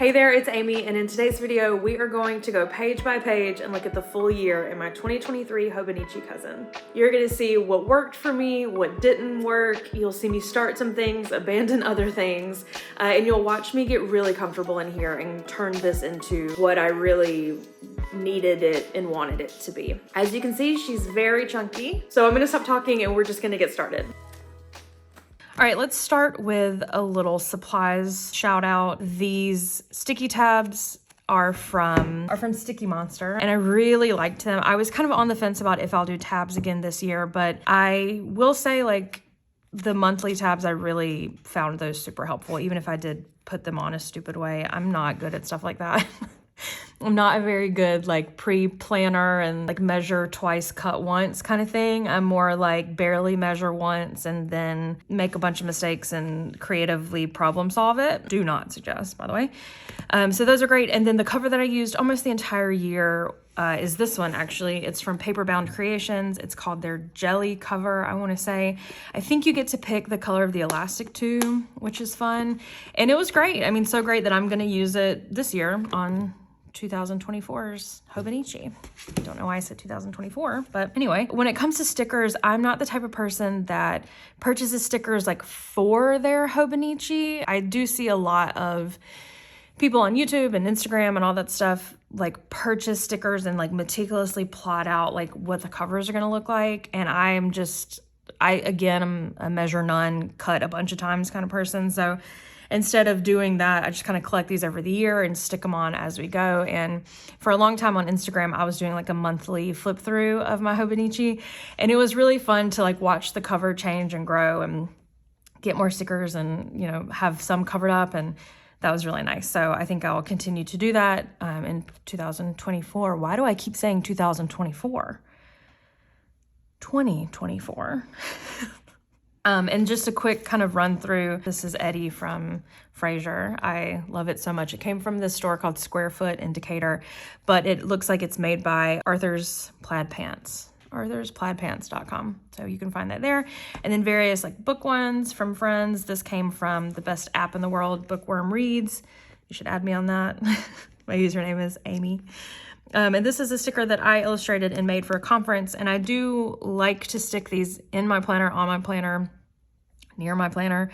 Hey there, it's Amy, and in today's video, we are going to go page by page and look at the full year in my 2023 Hobonichi Cousin. You're gonna see what worked for me, what didn't work. You'll see me start some things, abandon other things, and you'll watch me get really comfortable in here and turn this into what I really needed it and wanted it to be. As you can see, she's very chunky. So I'm gonna stop talking and we're just gonna get started. All right, let's start with a little supplies shout out. These sticky tabs are from Sticky Monster, and I really liked them. I was kind of on the fence about if I'll do tabs again this year, but I will say, like, the monthly tabs, I really found those super helpful, even if I did put them on a stupid way. I'm not good at stuff like that. I'm not a very good like pre-planner and like measure twice, cut once kind of thing. I'm more like barely measure once and then make a bunch of mistakes and creatively problem solve it. Do not suggest, by the way. So those are great. And then the cover that I used almost the entire year is this one, actually. It's from Paperbound Creations. It's called their Jelly cover, I want to say. I think you get to pick the color of the elastic too, which is fun. And it was great. I mean, so great that I'm going to use it this year on 2024's Hobonichi. Don't know why I said 2024, but anyway, when it comes to stickers, I'm not the type of person that purchases stickers like for their Hobonichi. I do see a lot of people on YouTube and Instagram and all that stuff like purchase stickers and like meticulously plot out like what the covers are going to look like. And I'm a measure none, cut a bunch of times kind of person. So instead of doing that, I just kind of collect these over the year and stick them on as we go. And for a long time on Instagram, I was doing like a monthly flip through of my Hobonichi. And it was really fun to like watch the cover change and grow and get more stickers and, you know, have some covered up. And that was really nice. So I think I'll continue to do that in 2024. Why do I keep saying 2024? 2024. And just a quick kind of run through. This is Eddie from Frasier. I love it so much. It came from this store called Square Foot in Decatur, but it looks like it's made by Arthur's Plaid Pants, arthursplaidpants.com. So you can find that there. And then various like book ones from friends. This came from the best app in the world, Bookworm Reads. You should add me on that. My username is Amy. And this is a sticker that I illustrated and made for a conference. And I do like to stick these in my planner, on my planner, near my planner,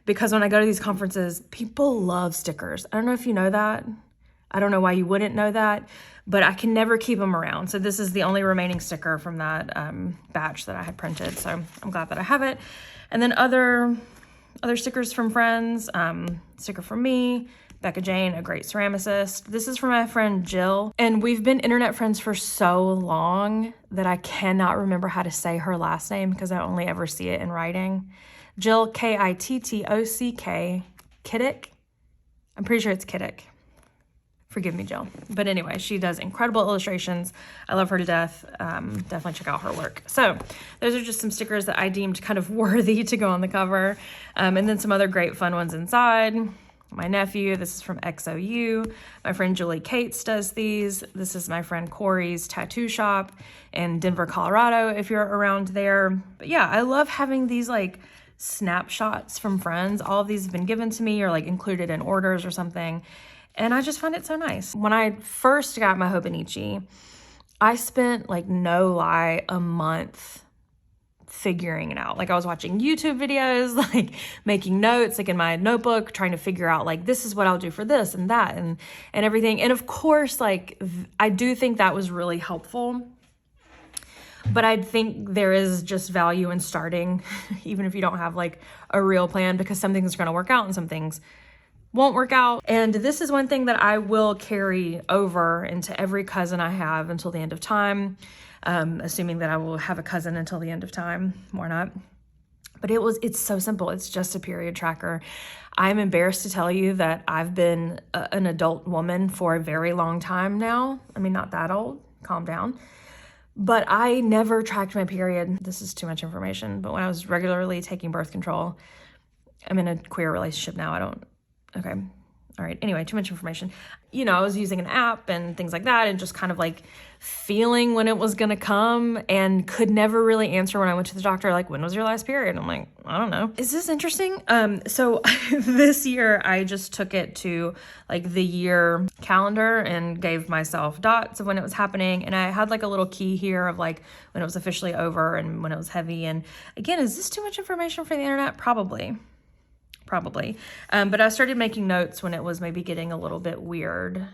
because when I go to these conferences, people love stickers. I don't know if you know that. I don't know why you wouldn't know that, but I can never keep them around. So this is the only remaining sticker from that batch that I had printed. So I'm glad that I have it. And then other stickers from friends, sticker from me, Becca Jane, a great ceramicist. This is from my friend Jill, and we've been internet friends for so long that I cannot remember how to say her last name because I only ever see it in writing. Jill, Kittock, Kiddick. I'm pretty sure it's Kiddick. Forgive me, Jill. But anyway, she does incredible illustrations. I love her to death. Definitely check out her work. So those are just some stickers that I deemed kind of worthy to go on the cover. And then some other great fun ones inside. My nephew, this is from XOU. My friend Julie Cates does these. This is my friend Corey's tattoo shop in Denver, Colorado, if you're around there. But yeah, I love having these like snapshots from friends. All of these have been given to me or like included in orders or something. And I just find it so nice. When I first got my Hobonichi, I spent like no lie a month figuring it out. Like I was watching YouTube videos, like making notes, like in my notebook, trying to figure out like, this is what I'll do for this and that and everything. And of course, like I do think that was really helpful, but I think there is just value in starting, even if you don't have like a real plan, because some things are going to work out and some things won't work out. And this is one thing that I will carry over into every cousin I have until the end of time. Assuming that I will have a cousin until the end of time, or not. But it's so simple. It's just a period tracker. I'm embarrassed to tell you that I've been an adult woman for a very long time now. I mean, not that old, calm down. But I never tracked my period. This is too much information. But when I was regularly taking birth control, I'm in a queer relationship now. All right, anyway, too much information. You know, I was using an app and things like that and just kind of like feeling when it was gonna come and could never really answer when I went to the doctor, like, when was your last period? I'm like, I don't know. Is this interesting? So this year I just took it to like the year calendar and gave myself dots of when it was happening. And I had like a little key here of like when it was officially over and when it was heavy. And again, is this too much information for the internet? Probably. But I started making notes when it was maybe getting a little bit weird.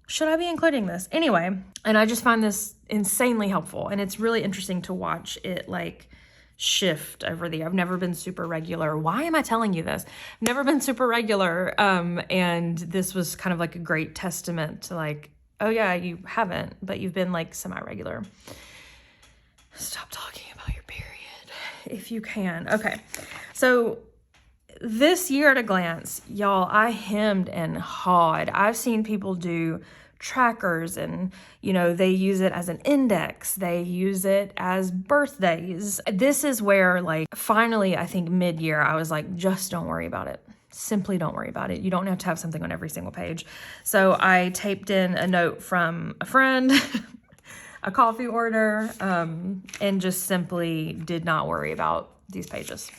Should I be including this? Anyway, and I just find this insanely helpful. And it's really interesting to watch it like shift over the year. I've never been super regular. Why am I telling you this? I've never been super regular. And this was kind of like a great testament to like, oh yeah, you haven't, but you've been like semi-regular. Stop talking about your period if you can. Okay. So this year at a glance, y'all, I hemmed and hawed. I've seen people do trackers and, you know, they use it as an index. They use it as birthdays. This is where like finally, I think mid-year, I was like, just don't worry about it. Simply don't worry about it. You don't have to have something on every single page. So I taped in a note from a friend, a coffee order, and just simply did not worry about these pages.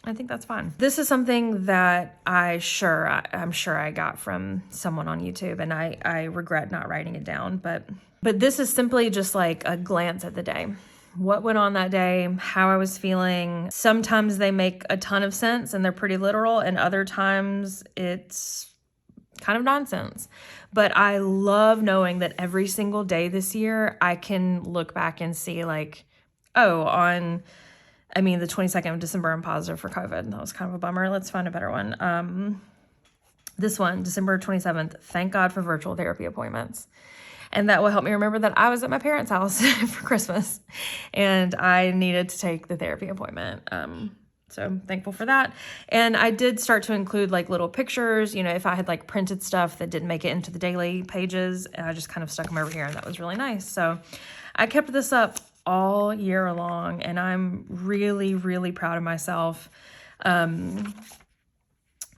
I think that's fine. This is something that I'm sure I got from someone on YouTube, and I regret not writing it down, but this is simply just like a glance at the day. What went on that day, how I was feeling. Sometimes they make a ton of sense and they're pretty literal, and other times it's kind of nonsense. But I love knowing that every single day this year, I can look back and see like, oh, the 22nd of December, I'm positive for COVID. That was kind of a bummer. Let's find a better one. This one, December 27th, thank God for virtual therapy appointments. And that will help me remember that I was at my parents' house for Christmas and I needed to take the therapy appointment. So I'm thankful for that. And I did start to include like little pictures, you know, if I had like printed stuff that didn't make it into the daily pages, I just kind of stuck them over here and that was really nice. So I kept this up all year long and I'm really, really proud of myself.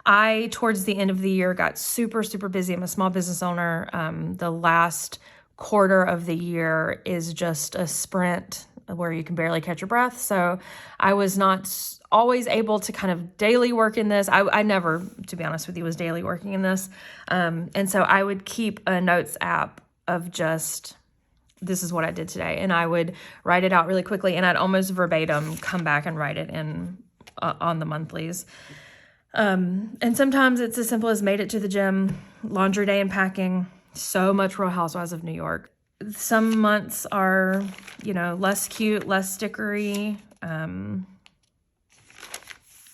I, towards the end of the year, got super, super busy. I'm a small business owner. The last quarter of the year is just a sprint where you can barely catch your breath. So I was not always able to kind of daily work in this. I never, to be honest with you, was daily working in this. And so I would keep a notes app of just, this is what I did today. And I would write it out really quickly and I'd almost verbatim come back and write it in on the monthlies. And sometimes it's as simple as made it to the gym, laundry day and packing, so much Real Housewives of New York. Some months are, you know, less cute, less stickery.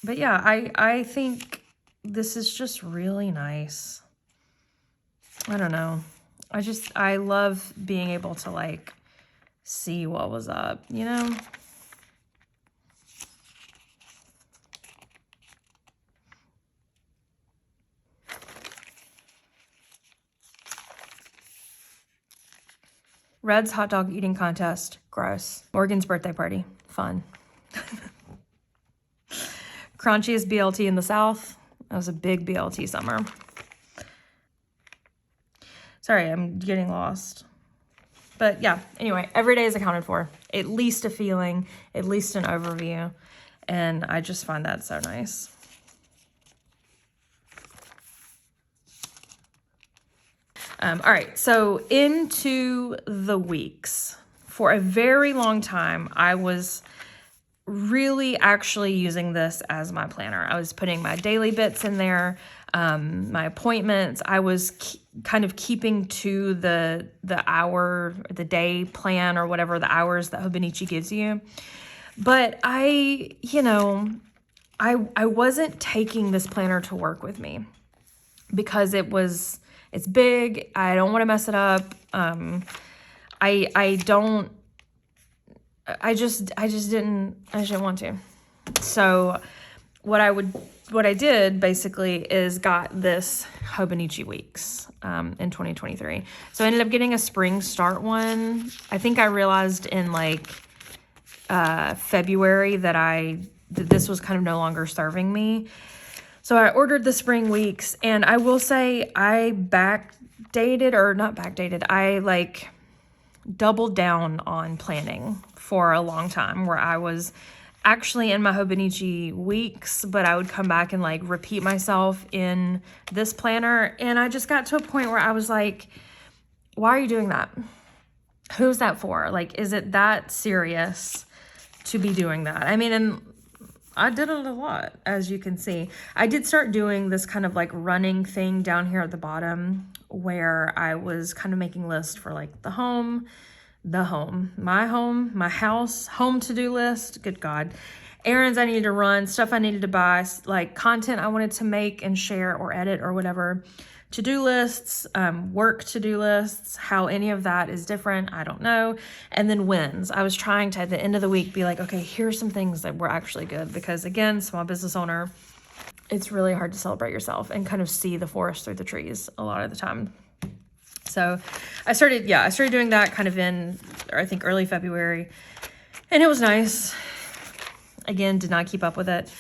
But yeah, I think this is just really nice. I don't know. I love being able to like see what was up, you know? Red's hot dog eating contest, gross. Morgan's birthday party, fun. Crunchiest BLT in the South. That was a big BLT summer. Sorry, I'm getting lost. But yeah, anyway, every day is accounted for. At least a feeling, at least an overview. And I just find that so nice. All right, so into the weeks. For a very long time, I was really actually using this as my planner. I was putting my daily bits in there, my appointments. I was kind of keeping to the hour, the day plan or whatever the hours that Hobonichi gives you. But I wasn't taking this planner to work with me because it's big. I don't want to mess it up. I just didn't want to. So what I did basically is got this Hobonichi Weeks in 2023. So I ended up getting a spring start one. I think I realized in like February that this was kind of no longer serving me. So I ordered the spring weeks, and I will say I backdated, or not backdated, I like doubled down on planning for a long time, where I was actually in my Hobonichi weeks, but I would come back and like repeat myself in this planner. And I just got to a point where I was like, why are you doing that? Who's that for? Like, is it that serious to be doing that? I mean, and I did it a lot, as you can see. I did start doing this kind of like running thing down here at the bottom, where I was kind of making lists for like my house, home to-do list, good God, errands I needed to run, stuff I needed to buy, like content I wanted to make and share or edit or whatever, to-do lists, work to-do lists, how any of that is different, I don't know. And then wins. I was trying to, at the end of the week, be like, okay, here's some things that were actually good, because again, small business owner, it's really hard to celebrate yourself and kind of see the forest through the trees a lot of the time. So I started doing that kind of in, I think, early February, and it was nice. Again, did not keep up with it.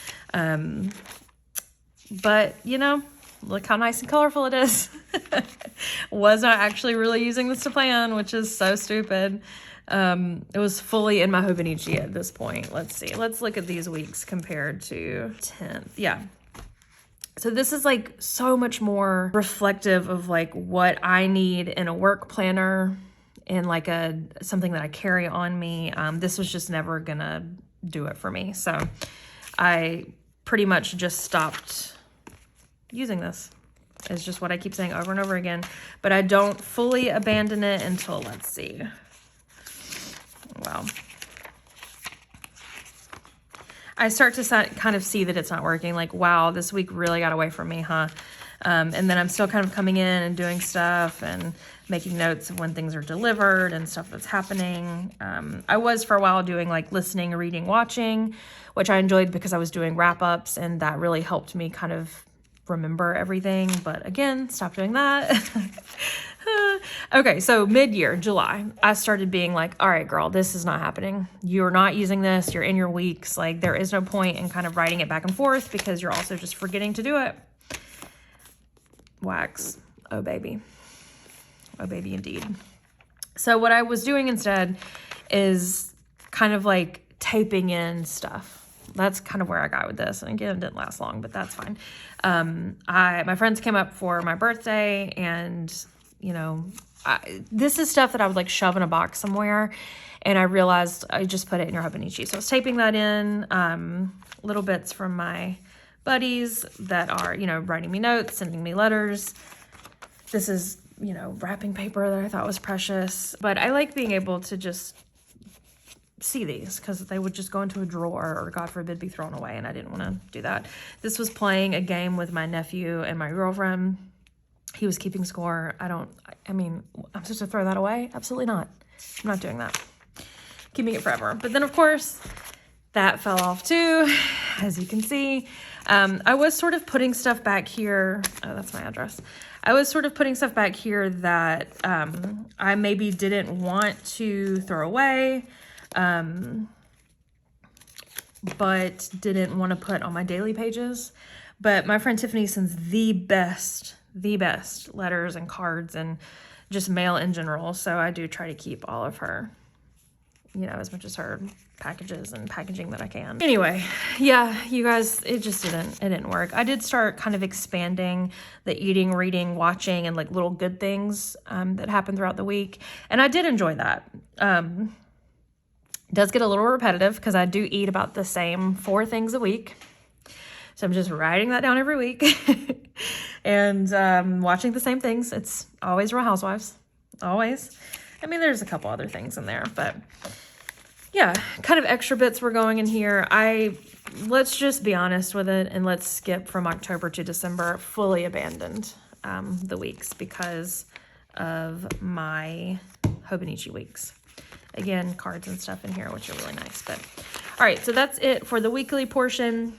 But you know, look how nice and colorful it is. Was not actually really using this to plan, which is so stupid. It was fully in my Hobonichi at this point. Let's see. Let's look at these weeks compared to 10th. Yeah. So this is like so much more reflective of like what I need in a work planner and like something that I carry on me. This was just never gonna do it for me. So I pretty much just stopped using this. It's just what I keep saying over and over again, but I don't fully abandon it until, let's see. Wow. I start to kind of see that it's not working. Like, wow, this week really got away from me, huh? And then I'm still kind of coming in and doing stuff and making notes of when things are delivered and stuff that's happening. I was for a while doing like listening, reading, watching, which I enjoyed because I was doing wrap-ups, and that really helped me kind of remember everything. But again, stop doing that. Okay, so mid-year, July, I started being like, all right, girl, this is not happening. You're not using this. You're in your weeks. Like, there is no point in kind of writing it back and forth because you're also just forgetting to do it. Wax. Oh, baby. Oh, baby, indeed. So what I was doing instead is kind of like taping in stuff. That's kind of where I got with this. And again, it didn't last long, but that's fine. My friends came up for my birthday, and you know, this is stuff that I would like shove in a box somewhere, and I realized I just put it in your Hobonichi. So I was taping that in, little bits from my buddies that are, you know, writing me notes, sending me letters. This is, you know, wrapping paper that I thought was precious, but I like being able to just see these because they would just go into a drawer or God forbid be thrown away, and I didn't want to do that. This was playing a game with my nephew and my girlfriend. He was keeping score. I mean, I'm supposed to throw that away? Absolutely not. I'm not doing that. Keeping it forever. But then, of course, that fell off too, as you can see. I was sort of putting stuff back here. Oh, that's my address. I was sort of putting stuff back here that I maybe didn't want to throw away, but didn't want to put on my daily pages. But my friend Tiffany sends the best letters and cards and just mail in general. So I do try to keep all of her, you know, as much as her packages and packaging that I can. Anyway, yeah, you guys, it didn't work. I did start kind of expanding the eating, reading, watching, and like little good things that happened throughout the week. And I did enjoy that. It does get a little repetitive because I do eat about the same 4 things a week. So I'm just writing that down every week and watching the same things. It's always Real Housewives, always. I mean, there's a couple other things in there, but yeah, kind of extra bits were going in here. Let's just be honest with it, and let's skip from October to December. Fully abandoned the weeks because of my Hobonichi weeks. Again, cards and stuff in here, which are really nice. But all right, so that's it for the weekly portion.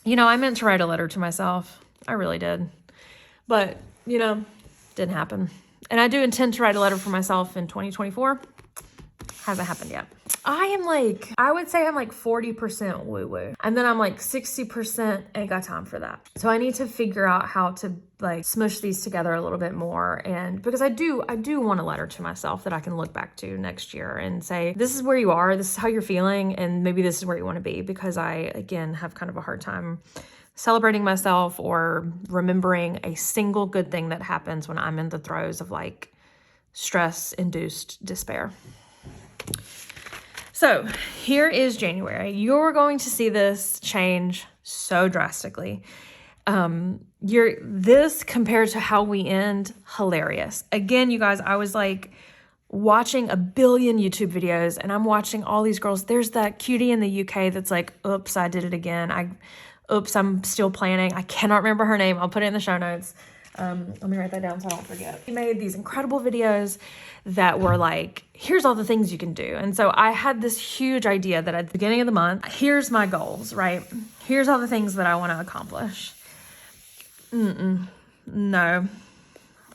You know, I meant to write a letter to myself. I really did. But, you know, didn't happen. And I do intend to write a letter for myself in 2024. Hasn't happened yet. I would say I'm like 40% woo-woo. And then I'm like 60% ain't got time for that. So I need to figure out how to like smush these together a little bit more. And because I do want a letter to myself that I can look back to next year and say, this is where you are, this is how you're feeling, and maybe this is where you want to be. Because I, again, have kind of a hard time celebrating myself or remembering a single good thing that happens when I'm in the throes of like stress-induced despair. So here is January. You're going to see this change so drastically. This compared to how we end, hilarious. Again, you guys, I was like watching a billion YouTube videos and I'm watching all these girls. There's that cutie in the UK that's like, oops, I did it again. I'm still planning. I cannot remember her name. I'll put it in the show notes. Let me write that down so I don't forget. She made these incredible videos that were like, here's all the things you can do. And so I had this huge idea that at the beginning of the month, here's my goals, right? Here's all the things that I want to accomplish. No,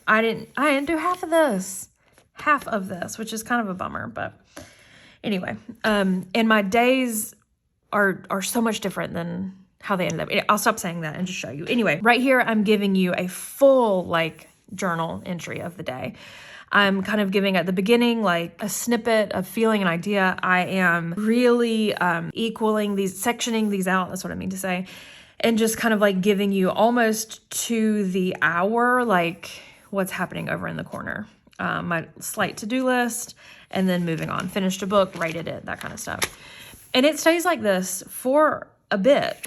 I didn't do half of this, which is kind of a bummer, but anyway, and my days are so much different than how they ended up. I'll stop saying that and just show you. Anyway, right here, I'm giving you a full like journal entry of the day. I'm kind of giving at the beginning like a snippet of feeling an idea. I am really sectioning these out. That's what I mean to say. And just kind of like giving you almost to the hour, like what's happening over in the corner. My slight to-do list, and then moving on. Finished a book, rated it, that kind of stuff. And it stays like this for a bit.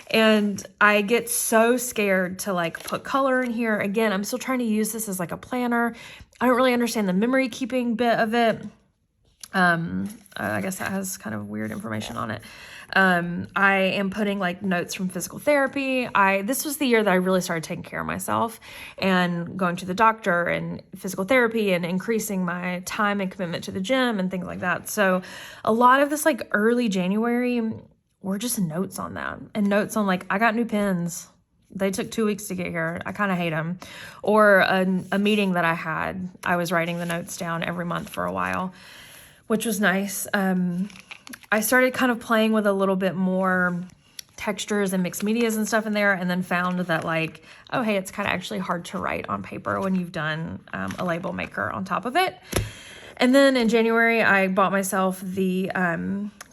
And I get so scared to like put color in here. Again, I'm still trying to use this as like a planner. I don't really understand the memory keeping bit of it. I guess that has kind of weird information on it. I am putting like notes from physical therapy. This was the year that I really started taking care of myself and going to the doctor and physical therapy and increasing my time and commitment to the gym and things like that. So a lot of this like early January were just notes on that and notes on like, I got new pens. They took 2 weeks to get here. I kind of hate them. Or a meeting that I had, I was writing the notes down every month for a while, which was nice. I started kind of playing with a little bit more textures and mixed medias and stuff in there, and then found that like, oh, hey, it's kind of actually hard to write on paper when you've done a label maker on top of it. And then in January, I bought myself the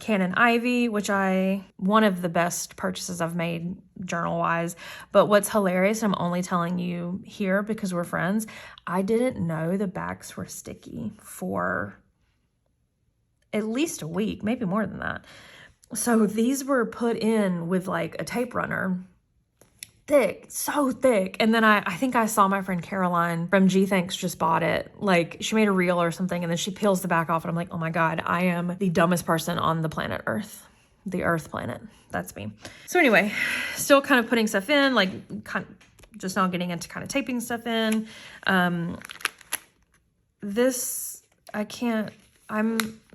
Canon Ivy, which one of the best purchases I've made journal-wise. But what's hilarious, I'm only telling you here because we're friends, I didn't know the backs were sticky for at least a week, maybe more than that. So these were put in with like a tape runner, thick, so thick. And then I think I saw my friend Caroline from G Thanks just bought it. Like she made a reel or something and then she peels the back off and I'm like, oh my God, I am the dumbest person on the planet Earth. The Earth planet. That's me. So anyway, still kind of putting stuff in, like just now getting into kind of taping stuff in.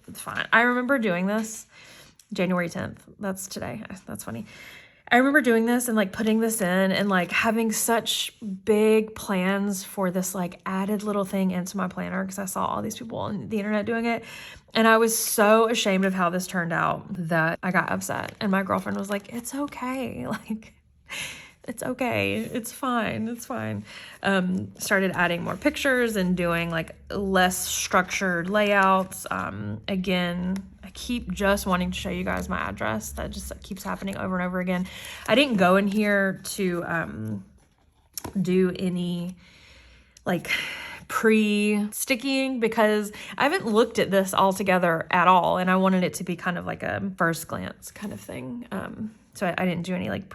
It's fine. I remember doing this January 10th. That's today. That's funny. I remember doing this and like putting this in and like having such big plans for this like added little thing into my planner because I saw all these people on the internet doing it. And I was so ashamed of how this turned out that I got upset. And my girlfriend was like, it's okay. Like, it's okay. It's fine. It's fine. Started adding more pictures and doing like less structured layouts. Again, I keep just wanting to show you guys my address. That just keeps happening over and over again. I didn't go in here to do any like pre-sticking because I haven't looked at this all together at all. And I wanted it to be kind of like a first glance kind of thing. So I didn't do any like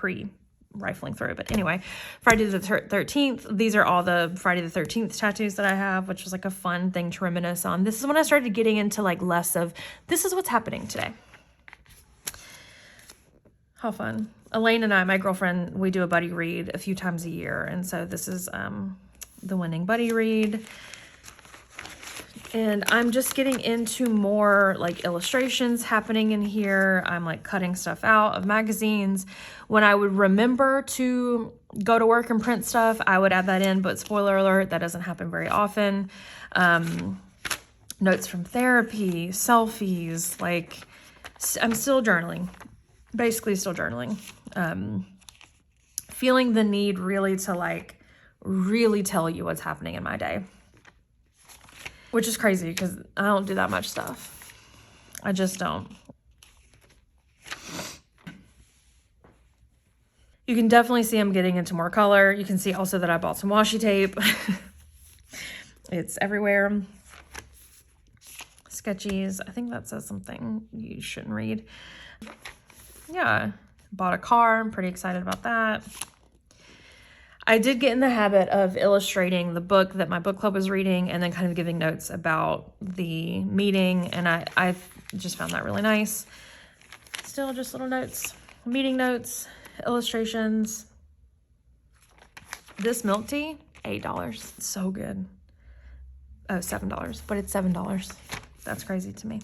rifling through. But anyway, Friday the 13th, these are all the Friday the 13th tattoos that I have, which was like a fun thing to reminisce on. This is when I started getting into like less of, this is what's happening today. How fun. Elaine and I, my girlfriend, we do a buddy read a few times a year. And so this is the winning buddy read. And I'm just getting into more like illustrations happening in here. I'm like cutting stuff out of magazines. When I would remember to go to work and print stuff, I would add that in, but spoiler alert, that doesn't happen very often. notes from therapy, selfies, like I'm still journaling, basically still journaling. Feeling the need really to like really tell you what's happening in my day, which is crazy because I don't do that much stuff. I just don't. You can definitely see I'm getting into more color. You can see also that I bought some washi tape. It's everywhere. Sketchies. I think that says something you shouldn't read. Yeah, bought a car. I'm pretty excited about that. I did get in the habit of illustrating the book that my book club was reading and then kind of giving notes about the meeting. And I just found that really nice. Still just little notes, meeting notes, illustrations. This milk tea, $8. It's so good. Oh, $7, but it's $7. That's crazy to me.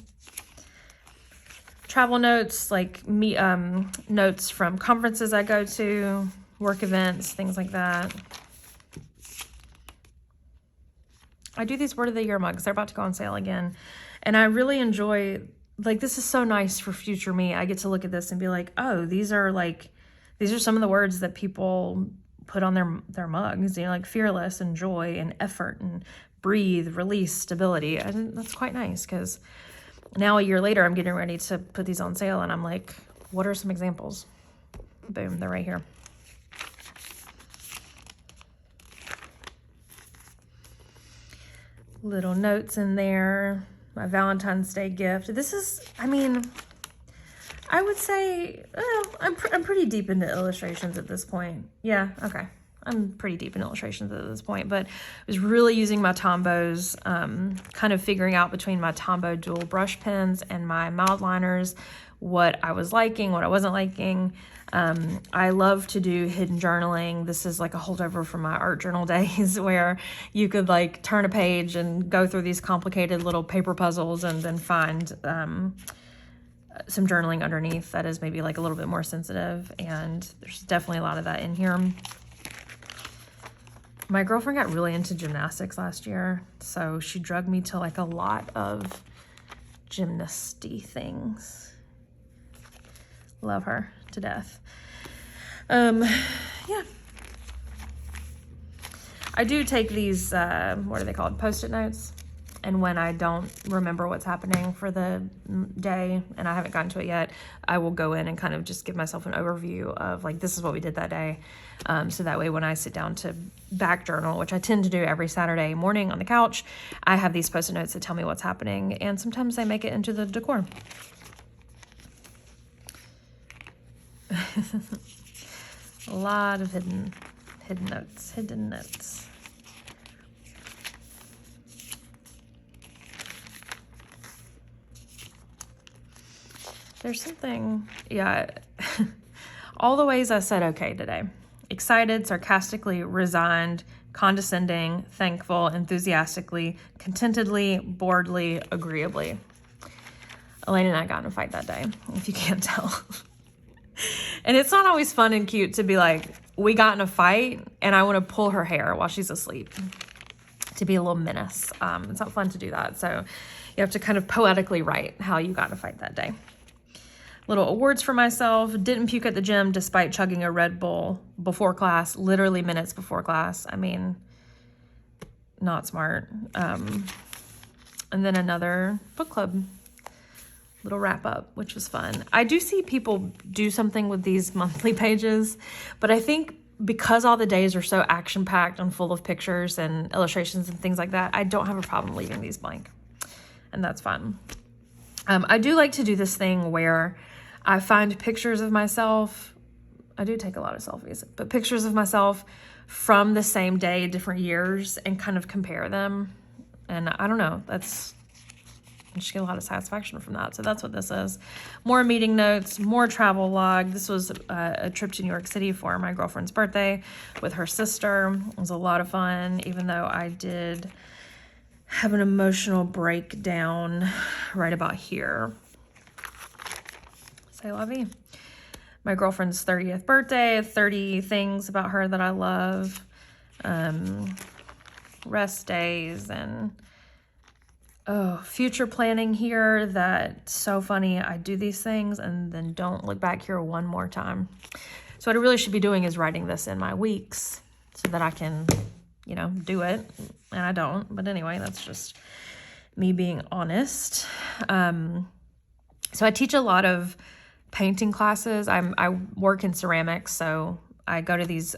Travel notes, like notes from conferences I go to, work events, things like that. I do these Word of the Year mugs. They're about to go on sale again. And I really enjoy, like, this is so nice for future me. I get to look at this and be like, oh, these are some of the words that people put on their mugs, you know, like fearless and joy and effort and breathe, release, stability. And that's quite nice because now a year later, I'm getting ready to put these on sale and I'm like, what are some examples? Boom, they're right here. Little notes in there. My Valentine's Day gift. This is, I mean, I would say, I'm pretty deep into illustrations at this point. Yeah, okay. I'm pretty deep in illustrations at this point, but I was really using my Tombows, kind of figuring out between my Tombow dual brush pens and my mild liners what I was liking, what I wasn't liking. I love to do hidden journaling. This is like a holdover from my art journal days where you could like turn a page and go through these complicated little paper puzzles and then find some journaling underneath that is maybe like a little bit more sensitive. And there's definitely a lot of that in here. My girlfriend got really into gymnastics last year, so she drugged me to like a lot of gymnasty things. Love her to death. Yeah. I do take these, what are they called? Post-it notes. And when I don't remember what's happening for the day and I haven't gotten to it yet, I will go in and kind of just give myself an overview of like, this is what we did that day. So that way when I sit down to back journal, which I tend to do every Saturday morning on the couch, I have these post-it notes that tell me what's happening. And sometimes they make it into the decor. A lot of hidden notes. There's something, yeah, all the ways I said okay today. Excited, sarcastically, resigned, condescending, thankful, enthusiastically, contentedly, boredly, agreeably. Elaine and I got in a fight that day, if you can't tell. And it's not always fun and cute to be like, we got in a fight and I want to pull her hair while she's asleep. To be a little menace. It's not fun to do that. So you have to kind of poetically write how you got in a fight that day. Little awards for myself. Didn't puke at the gym despite chugging a Red Bull before class, literally minutes before class. I mean, not smart. And then another book club little wrap up, which was fun. I do see people do something with these monthly pages, but I think because all the days are so action-packed and full of pictures and illustrations and things like that, I don't have a problem leaving these blank. And that's fun. I do like to do this thing where I find pictures of myself. I do take a lot of selfies, but pictures of myself from the same day, different years, and kind of compare them. And I don't know, I just get a lot of satisfaction from that. So that's what this is. More meeting notes, more travel log. This was a trip to New York City for my girlfriend's birthday with her sister. It was a lot of fun, even though I did have an emotional breakdown right about here. C'est la vie. My girlfriend's 30th birthday, 30 things about her that I love. Rest days and future planning here. That's so funny. I do these things and then don't look back here one more time. So what I really should be doing is writing this in my weeks so that I can, do it. And I don't. But anyway, that's just me being honest. So I teach a lot of painting classes. I work in ceramics, so I go to these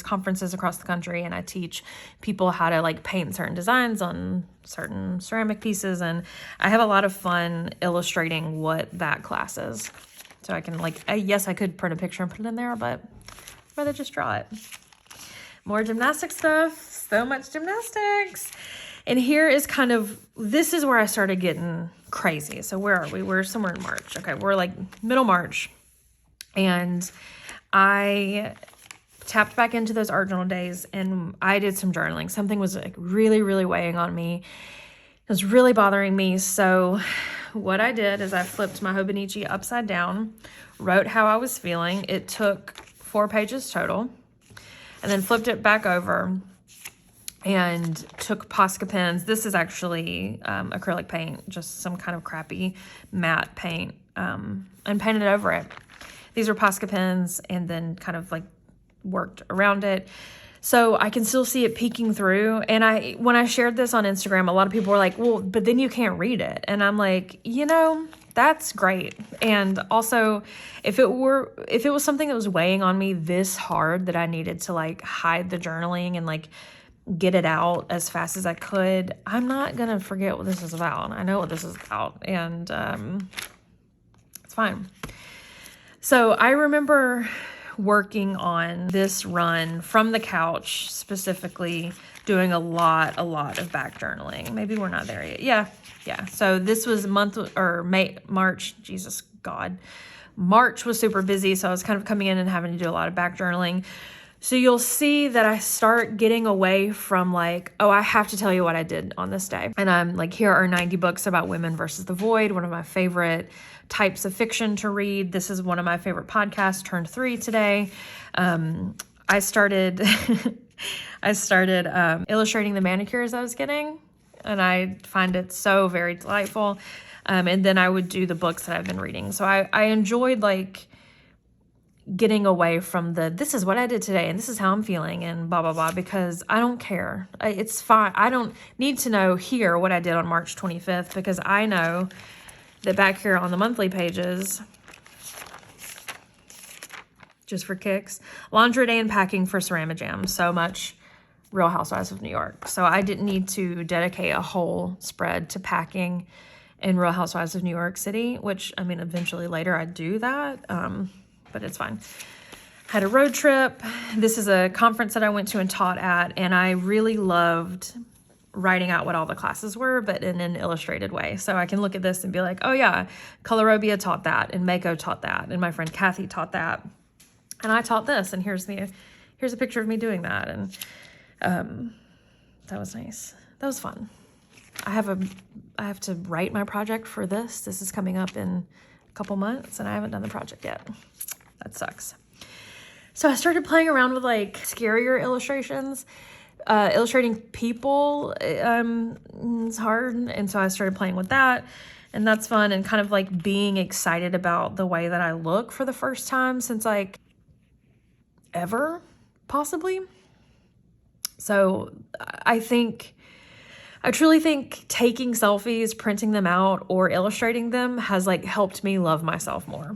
conferences across the country, and I teach people how to like paint certain designs on certain ceramic pieces, and I have a lot of fun illustrating what that class is. So I can yes, I could print a picture and put it in there, but I'd rather just draw it. More gymnastic stuff, so much gymnastics. And here is this is where I started getting crazy. So where are we? We're somewhere in March. Okay, we're like middle March. And I tapped back into those art journal days and I did some journaling. Something was like really, really weighing on me. It was really bothering me. So what I did is I flipped my Hobonichi upside down, wrote how I was feeling. It took 4 pages total, and then flipped it back over and took Posca pens. This is actually acrylic paint, just some kind of crappy matte paint, and painted over it. These are Posca pens, and then kind of like worked around it. So I can still see it peeking through. And when I shared this on Instagram, a lot of people were like, well, but then you can't read it. And I'm like, that's great. And also, if it was something that was weighing on me this hard that I needed to like hide the journaling and like get it out as fast as I could, I'm not going to forget what this is about. I know what this is about, and it's fine. So I remember working on this run from the couch, specifically doing a lot of back journaling. Maybe we're not there yet. Yeah. So this was March. Jesus God. March was super busy, so I was kind of coming in and having to do a lot of back journaling. So you'll see that I start getting away from like, oh, I have to tell you what I did on this day. And I'm like, here are 90 books about women versus the void, one of my favorite types of fiction to read. This is one of my favorite podcasts, turned 3 today. I started illustrating the manicures I was getting, and I find it so very delightful. And then I would do the books that I've been reading. So I enjoyed like getting away from this is what I did today and this is how I'm feeling and blah, blah, blah, because I don't care. It's fine. I don't need to know here what I did on March 25th, because I know that back here on the monthly pages, just for kicks, laundry day and packing for Ceramajam, so much Real Housewives of New York. So I didn't need to dedicate a whole spread to packing in Real Housewives of New York City, which, I mean, eventually later I'd do that, but it's fine. Had a road trip. This is a conference that I went to and taught at, and I really loved writing out what all the classes were, but in an illustrated way. So I can look at this and be like, oh yeah, Colorobia taught that, and Mako taught that, and my friend Kathy taught that, and I taught this, and here's a picture of me doing that, and that was nice. That was fun. I have to write my project for this. This is coming up in a couple months, and I haven't done the project yet. That sucks. So I started playing around with like scarier illustrations. Illustrating people is hard, and so I started playing with that, and that's fun, and kind of like being excited about the way that I look for the first time since like ever, possibly. So I truly think taking selfies, printing them out, or illustrating them has like helped me love myself more.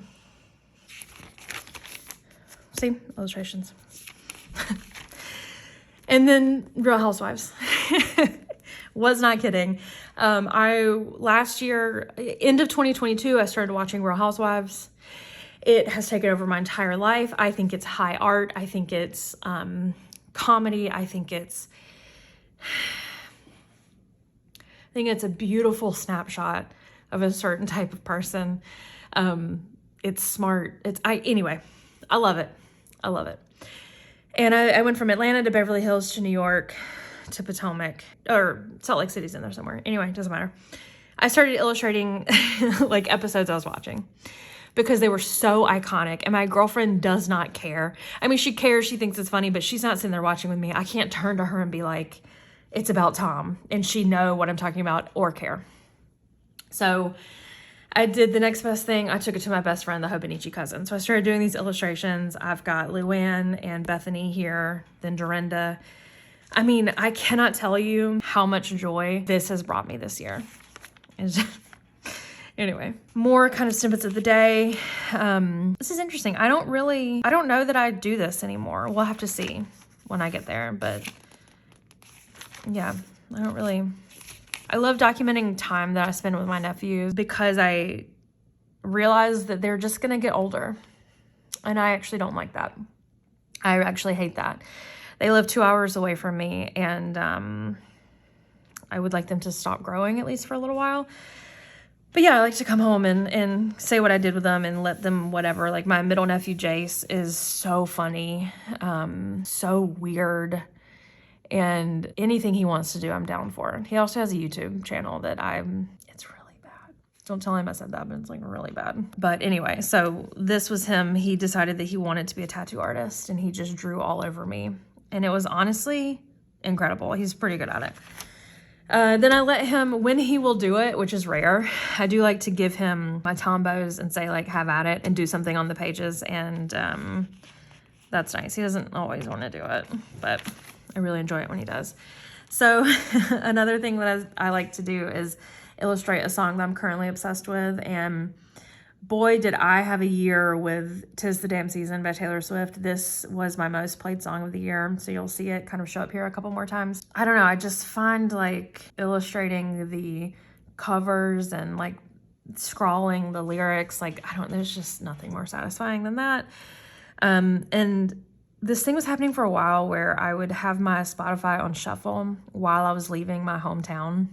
See, illustrations. And then Real Housewives. Was not kidding. Last year, end of 2022, I started watching Real Housewives. It has taken over my entire life. I think it's high art. I think it's comedy. I think it's a beautiful snapshot of a certain type of person. It's smart. Anyway, I love it. I love it. And I went from Atlanta to Beverly Hills to New York to Potomac, or Salt Lake City's in there somewhere. Anyway, it doesn't matter. I started illustrating like episodes I was watching because they were so iconic, and my girlfriend does not care. I mean, she cares. She thinks it's funny, but she's not sitting there watching with me. I can't turn to her and be like, it's about Tom, and she know what I'm talking about or care. So I did the next best thing. I took it to my best friend, the Hobonichi Cousin. So I started doing these illustrations. I've got Luann and Bethany here, then Dorinda. I mean, I cannot tell you how much joy this has brought me this year. Anyway, more kind of snippets of the day. This is interesting. I don't know that I do this anymore. We'll have to see when I get there, but yeah, I love documenting time that I spend with my nephews because I realize that they're just gonna get older. And I actually don't like that. I actually hate that. They live 2 hours away from me, and I would like them to stop growing at least for a little while. But yeah, I like to come home and say what I did with them and let them whatever. Like my middle nephew, Jace, is so funny, so weird. And anything he wants to do, I'm down for. He also has a YouTube channel that it's really bad. Don't tell him I said that, but it's like really bad. But anyway, so this was him. He decided that he wanted to be a tattoo artist, and he just drew all over me. And it was honestly incredible. He's pretty good at it. Then I let him, when he will do it, which is rare, I do like to give him my tombos and say, like, have at it and do something on the pages. And that's nice. He doesn't always want to do it, but I really enjoy it when he does. So another thing that I like to do is illustrate a song that I'm currently obsessed with. And boy, did I have a year with "'Tis the Damn Season" by Taylor Swift. This was my most played song of the year. So you'll see it kind of show up here a couple more times. I don't know. I just find like illustrating the covers and like scrawling the lyrics, like, there's just nothing more satisfying than that. And this thing was happening for a while where I would have my Spotify on shuffle while I was leaving my hometown.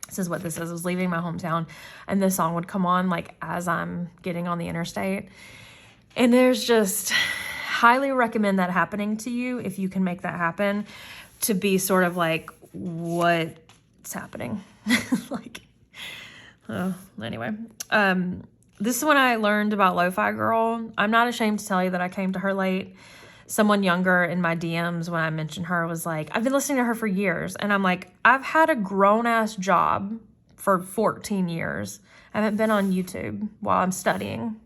This is what this is. I was leaving my hometown, and this song would come on like as I'm getting on the interstate. And there's just, highly recommend that happening to you if you can make that happen, to be sort of like, what's happening? Anyway. This is when I learned about Lo-Fi Girl. I'm not ashamed to tell you that I came to her late. Someone younger in my DMs when I mentioned her was like, I've been listening to her for years. And I'm like, I've had a grown-ass job for 14 years. I haven't been on YouTube while I'm studying.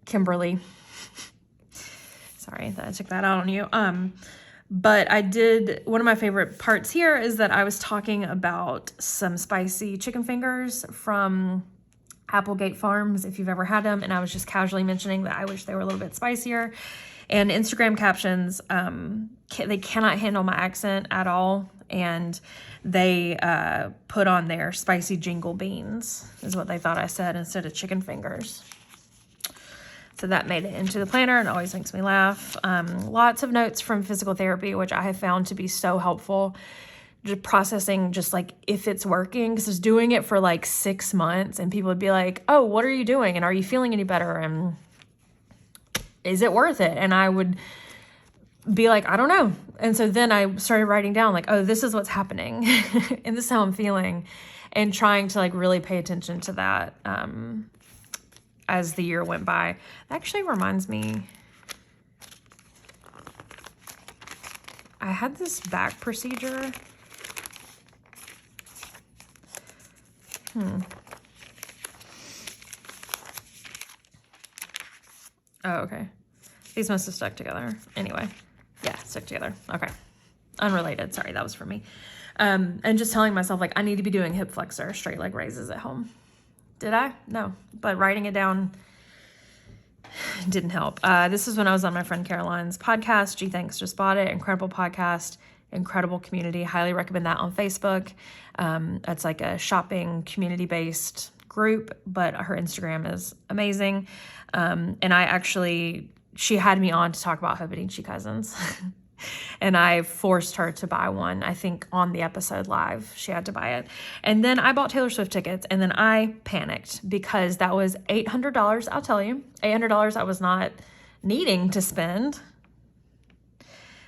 Kimberly. Sorry that I took that out on you. But I did, one of my favorite parts here is that I was talking about some spicy chicken fingers from Applegate Farms, if you've ever had them. And I was just casually mentioning that I wish they were a little bit spicier. And Instagram captions, they cannot handle my accent at all. And they put on there spicy jingle beans is what they thought I said instead of chicken fingers. So that made it into the planner and always makes me laugh. Lots of notes from physical therapy, which I have found to be so helpful. Just processing just like if it's working, because I was doing it for like 6 months and people would be like, oh, what are you doing? And are you feeling any better? And is it worth it? And I would be like, I don't know. And so then I started writing down like, oh, this is what's happening and this is how I'm feeling, and trying to like really pay attention to that as the year went by. That actually reminds me, I had this back procedure. Oh, okay. These must have stuck together. Anyway, yeah, stuck together. Okay. Unrelated. Sorry, that was for me. And just telling myself, like, I need to be doing hip flexor, straight leg raises at home. Did I? No. But writing it down didn't help. This is when I was on my friend Caroline's podcast. Gee, thanks, just bought it. Incredible podcast, incredible community. Highly recommend that on Facebook. It's like a shopping community-based group, but her Instagram is amazing. And she had me on to talk about Hobonichi Cousins. And I forced her to buy one. I think on the episode live, she had to buy it. And then I bought Taylor Swift tickets, and then I panicked because that was $800. I'll tell you, $800 I was not needing to spend,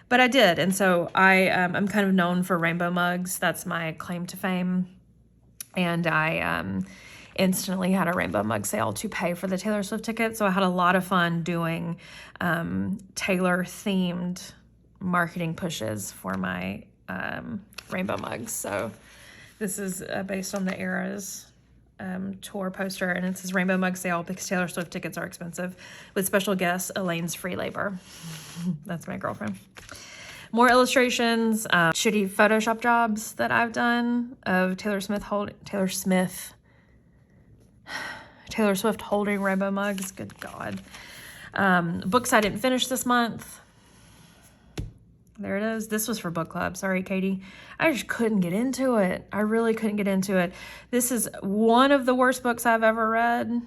but I did. And so I'm kind of known for rainbow mugs. That's my claim to fame. And I instantly had a rainbow mug sale to pay for the Taylor Swift ticket. So I had a lot of fun doing Taylor themed marketing pushes for my rainbow mugs. So this is based on the Eras tour poster, and it says Rainbow Mug Sale because Taylor Swift tickets are expensive, with special guest Elaine's free labor. That's my girlfriend. More illustrations, shitty Photoshop jobs that I've done of Taylor Swift holding rainbow mugs. Good God. Books I didn't finish this month. There it is. This was for book club. Sorry, Katie. I just couldn't get into it. I really couldn't get into it. This is one of the worst books I've ever read.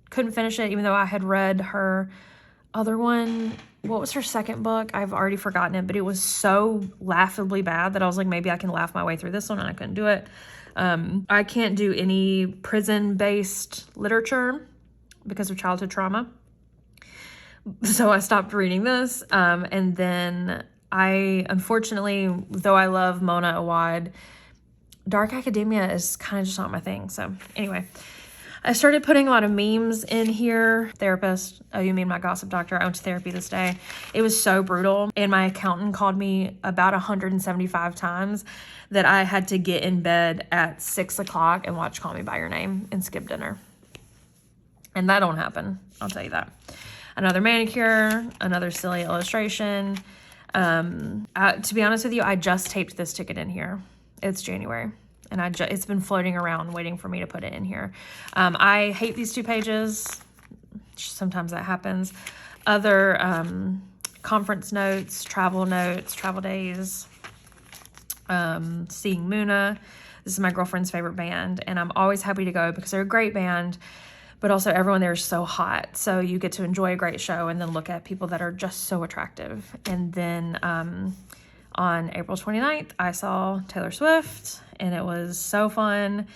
Couldn't finish it, even though I had read her other one. What was her second book? I've already forgotten it, but it was so laughably bad that I was like, maybe I can laugh my way through this one, and I couldn't do it. I can't do any prison-based literature because of childhood trauma. So I stopped reading this. And then I, unfortunately, though I love Mona Awad, dark academia is kind of just not my thing. So anyway, I started putting a lot of memes in here. Therapist, oh, you mean my gossip doctor? I went to therapy this day. It was so brutal. And my accountant called me about 175 times that I had to get in bed at 6 o'clock and watch Call Me By Your Name and skip dinner. And that don't happen. I'll tell you that. Another manicure, another silly illustration. To be honest with you, I just taped this ticket in here. It's January, and it's been floating around waiting for me to put it in here. I hate these 2 pages. Sometimes that happens. Other conference notes, travel days. Seeing Muna. This is my girlfriend's favorite band, and I'm always happy to go because they're a great band. But also everyone there is so hot. So you get to enjoy a great show and then look at people that are just so attractive. And then on April 29th, I saw Taylor Swift, and it was so fun.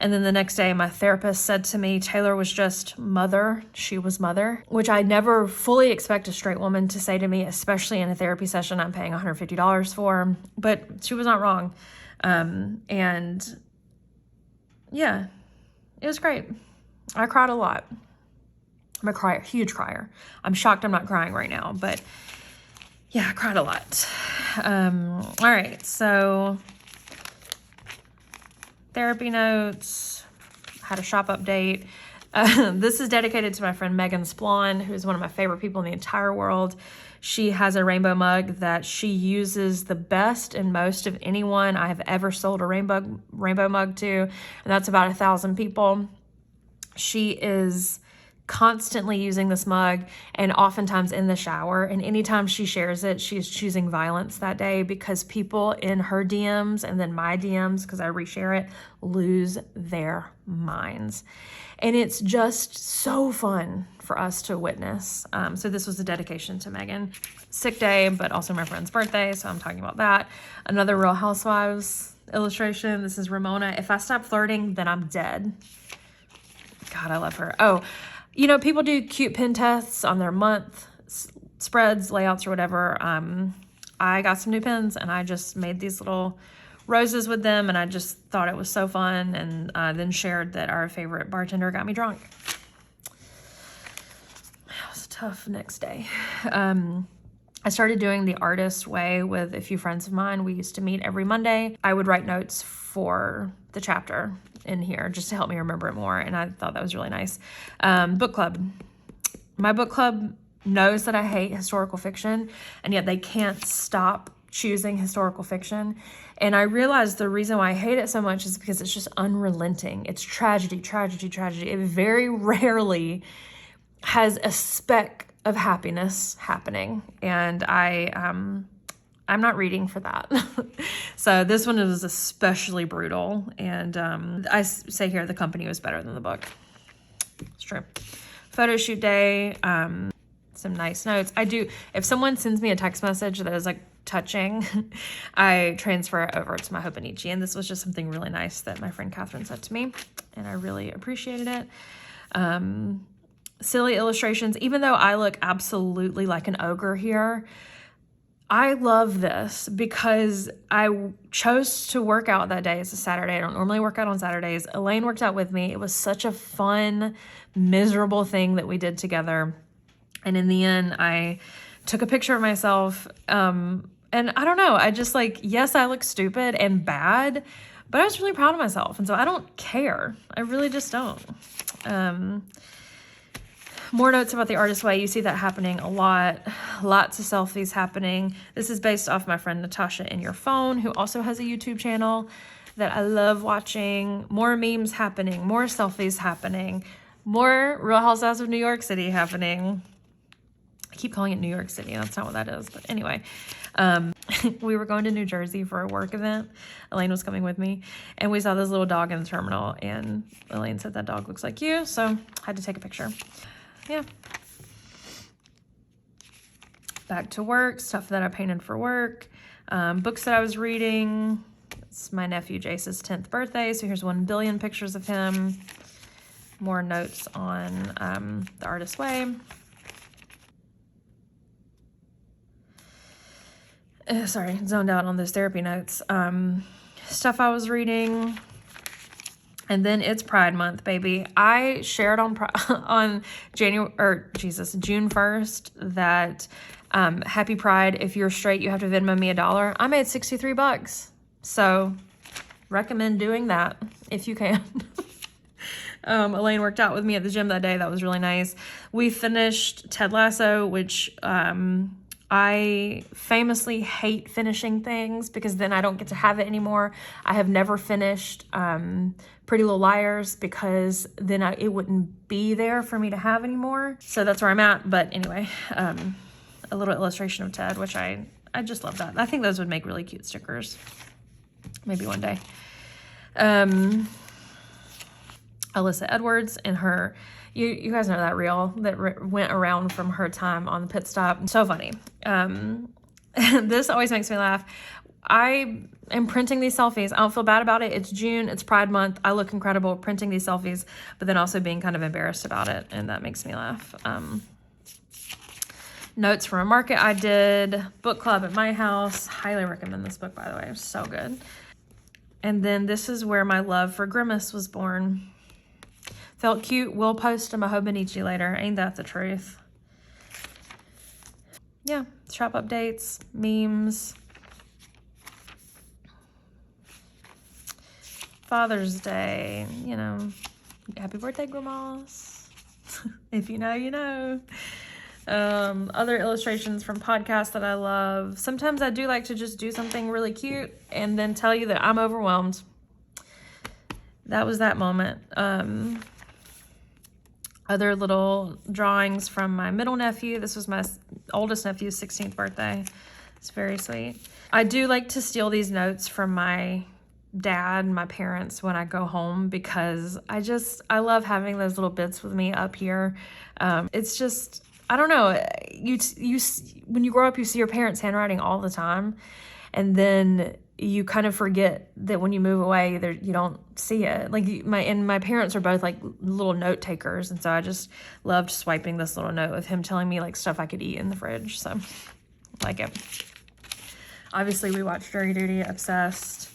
And then the next day, my therapist said to me, Taylor was just mother. She was mother, which I never fully expect a straight woman to say to me, especially in a therapy session I'm paying $150 for. But she was not wrong. And yeah, it was great. I cried a lot. I'm a crier, huge crier. I'm shocked I'm not crying right now, but yeah, I cried a lot. All right, so therapy notes, had a shop update. This is dedicated to my friend Megan Splon, who's one of my favorite people in the entire world. She has a rainbow mug that she uses the best and most of anyone I have ever sold a rainbow mug to, and that's about 1,000 people. She is constantly using this mug and oftentimes in the shower. And anytime she shares it, she's choosing violence that day because people in her DMs and then my DMs, because I reshare it, lose their minds. And it's just so fun for us to witness. So this was a dedication to Megan. Sick day, but also my friend's birthday. So I'm talking about that. Another Real Housewives illustration. This is Ramona. If I stop flirting, then I'm dead. God, I love her. Oh, you know, people do cute pin tests on their month spreads, layouts, or whatever. I got some new pins, and I just made these little roses with them, and I just thought it was so fun, and then shared that our favorite bartender got me drunk. It was a tough next day. I started doing the artist way with a few friends of mine. We used to meet every Monday. I would write notes for the chapter in here just to help me remember it more, and I thought that was really nice. Book club. My book club knows that I hate historical fiction, and yet they can't stop choosing historical fiction. And I realized the reason why I hate it so much is because it's just unrelenting. It's tragedy, tragedy, tragedy. It very rarely has a speck of happiness happening, and I'm not reading for that. So this one was especially brutal, and I say here the company was better than the book. It's true. Photo shoot day, some nice notes. I do, if someone sends me a text message that is like touching, I transfer it over to my Hobonichi, and this was just something really nice that my friend Catherine said to me, and I really appreciated it. Silly illustrations, even though I look absolutely like an ogre here, I love this because I chose to work out that day. It's a Saturday. I don't normally work out on Saturdays. Elaine worked out with me. It was such a fun, miserable thing that we did together. And in the end, I took a picture of myself And I don't know, I just like, yes, I look stupid and bad, but I was really proud of myself. And so I don't care. I really just don't. More notes about the artist way. You see that happening a lot. Lots of selfies happening. This is based off my friend Natasha in Your Phone, who also has a YouTube channel that I love watching. More memes happening, more selfies happening, more Real Housewives of New York City happening. I keep calling it New York City. That's not what that is. But anyway, we were going to New Jersey for a work event. Elaine was coming with me. And we saw this little dog in the terminal. And Elaine said, that dog looks like you. So I had to take a picture. Yeah. Back to work. Stuff that I painted for work. Books that I was reading. It's my nephew Jace's 10th birthday. So here's 1 billion pictures of him. More notes on the artist way. Sorry, zoned out on those therapy notes. Stuff I was reading. And then it's Pride Month, baby. I shared on June 1st that happy Pride. If you're straight, you have to Venmo me $1. I made $63. So recommend doing that if you can. Elaine worked out with me at the gym that day. That was really nice. We finished Ted Lasso, which I famously hate finishing things because then I don't get to have it anymore. I have never finished Pretty Little Liars because then it wouldn't be there for me to have anymore. So that's where I'm at. But anyway, a little illustration of Ted, which I just love that. I think those would make really cute stickers. Maybe one day. Alyssa Edwards and her, you guys know that reel that went around from her time on the pit stop. So funny. This always makes me laugh. I am printing these selfies. I don't feel bad about it. It's June. It's Pride Month. I look incredible printing these selfies, but then also being kind of embarrassed about it, and that makes me laugh. Notes from a market I did. Book club at my house. Highly recommend this book, by the way. It's so good. And then this is where my love for Grimace was born. Felt cute. We'll post him a Hobonichi later. Ain't that the truth? Yeah. Shop updates, memes. Father's Day. You know. Happy birthday, Grandmas. If you know, you know. Other illustrations from podcasts that I love. Sometimes I do like to just do something really cute and then tell you that I'm overwhelmed. That was that moment. Other little drawings from my middle nephew. This was my oldest nephew's 16th birthday. It's very sweet. I do like to steal these notes from my dad and my parents when I go home because I love having those little bits with me up here. It's just, I don't know, when you grow up, you see your parents' handwriting all the time, and then you kind of forget that when you move away, you don't see it. Like my parents are both like little note takers, and so I just loved swiping this little note of him telling me like stuff I could eat in the fridge. So, like it. Obviously, we watched Jury Duty, obsessed.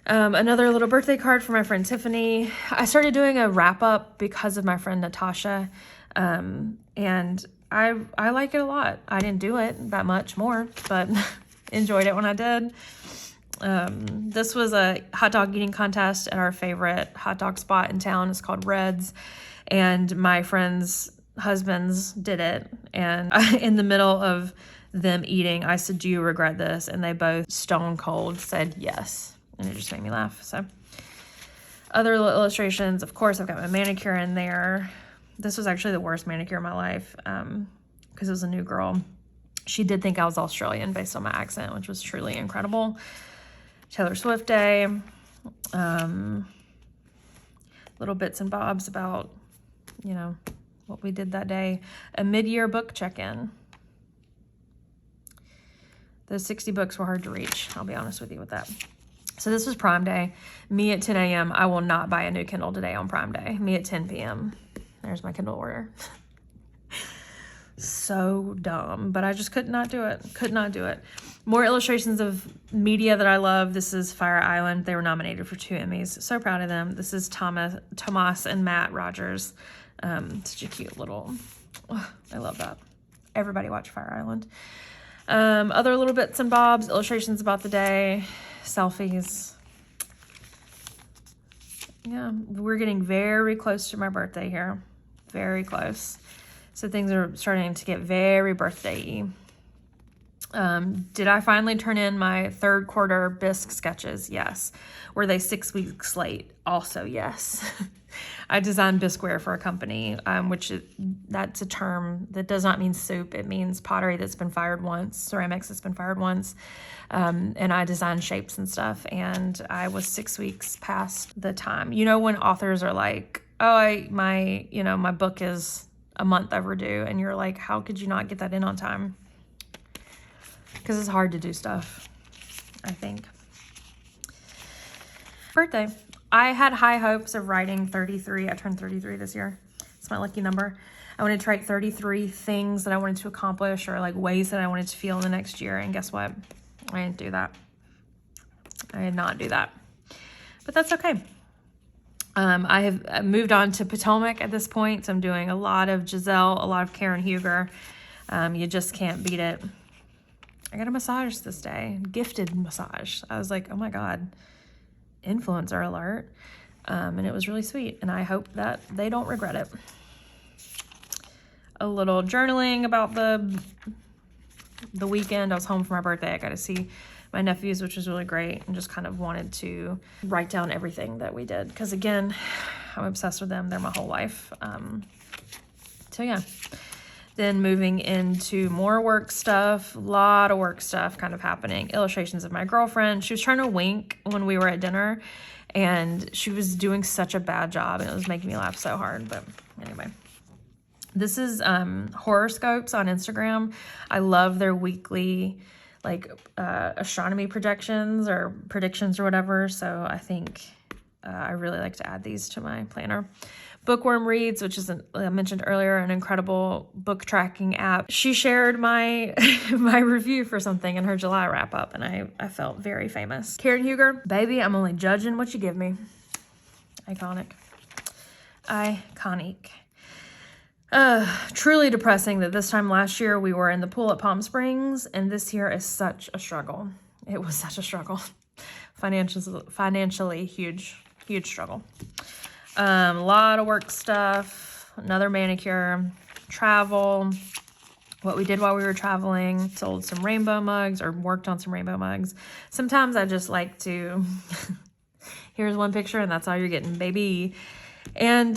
Another little birthday card for my friend Tiffany. I started doing a wrap up because of my friend Natasha. And I like it a lot. I didn't do it that much more, but enjoyed it when I did. This was a hot dog eating contest at our favorite hot dog spot in town. It's called Red's, and my friends' husbands did it. And in the middle of them eating, I said, "Do you regret this?" And they both stone cold said yes. And it just made me laugh. So other little illustrations, of course, I've got my manicure in there. This was actually the worst manicure of my life because it was a new girl. She did think I was Australian based on my accent, which was truly incredible. Taylor Swift Day. Little bits and bobs about, you know, what we did that day. A mid-year book check-in. Those 60 books were hard to reach. I'll be honest with you with that. So this was Prime Day. Me at 10 a.m. I will not buy a new Kindle today on Prime Day. Me at 10 p.m. There's my Kindle order. So dumb, but I just could not do it. Could not do it. More illustrations of media that I love. This is Fire Island. They were nominated for 2 Emmys. So proud of them. This is Tomas and Matt Rogers. Such a cute little, I love that. Everybody watch Fire Island. Other little bits and bobs, illustrations about the day, selfies. Yeah, we're getting very close to my birthday here. Very close. So things are starting to get very birthday-y. Did I finally turn in my third quarter bisque sketches? Yes. Were they 6 weeks late? Also, yes. I designed bisqueware for a company, that's a term that does not mean soup. It means pottery that's been fired once, ceramics that's been fired once. And I designed shapes and stuff, and I was 6 weeks past the time. You know, when authors are like, oh, my book is a month overdue, and you're like, how could you not get that in on time? Because it's hard to do stuff, I think. Birthday. I had high hopes of writing 33. I turned 33 this year. It's my lucky number. I wanted to write 33 things that I wanted to accomplish, or like ways that I wanted to feel in the next year. And guess what? I didn't do that. I did not do that. But that's okay. I have moved on to Potomac at this point. So I'm doing a lot of Giselle, a lot of Karen Huger. You just can't beat it. I got a massage this day, gifted massage. I was like, oh my God, influencer alert. And it was really sweet. And I hope that they don't regret it. A little journaling about the weekend. I was home for my birthday. I got to see my nephews, which was really great. And just kind of wanted to write down everything that we did. Because again, I'm obsessed with them. They're my whole life. So yeah. Then moving into more work stuff, a lot of work stuff kind of happening. Illustrations of my girlfriend. She was trying to wink when we were at dinner, and she was doing such a bad job, and it was making me laugh so hard. But anyway, this is horoscopes on Instagram. I love their weekly astronomy projections or predictions or whatever. So I think I really like to add these to my planner. Bookworm Reads, which is, I mentioned earlier, an incredible book tracking app. She shared my my review for something in her July wrap up, and I felt very famous. Karen Huger, baby, I'm only judging what you give me. Iconic. Iconic. Truly depressing that this time last year we were in the pool at Palm Springs, and this year is such a struggle. It was such a struggle. Financially huge struggle. A lot of work stuff, another manicure, travel, what we did while we were traveling, sold some rainbow mugs or worked on some rainbow mugs. Sometimes I just like to, here's one picture and that's all you're getting, baby. And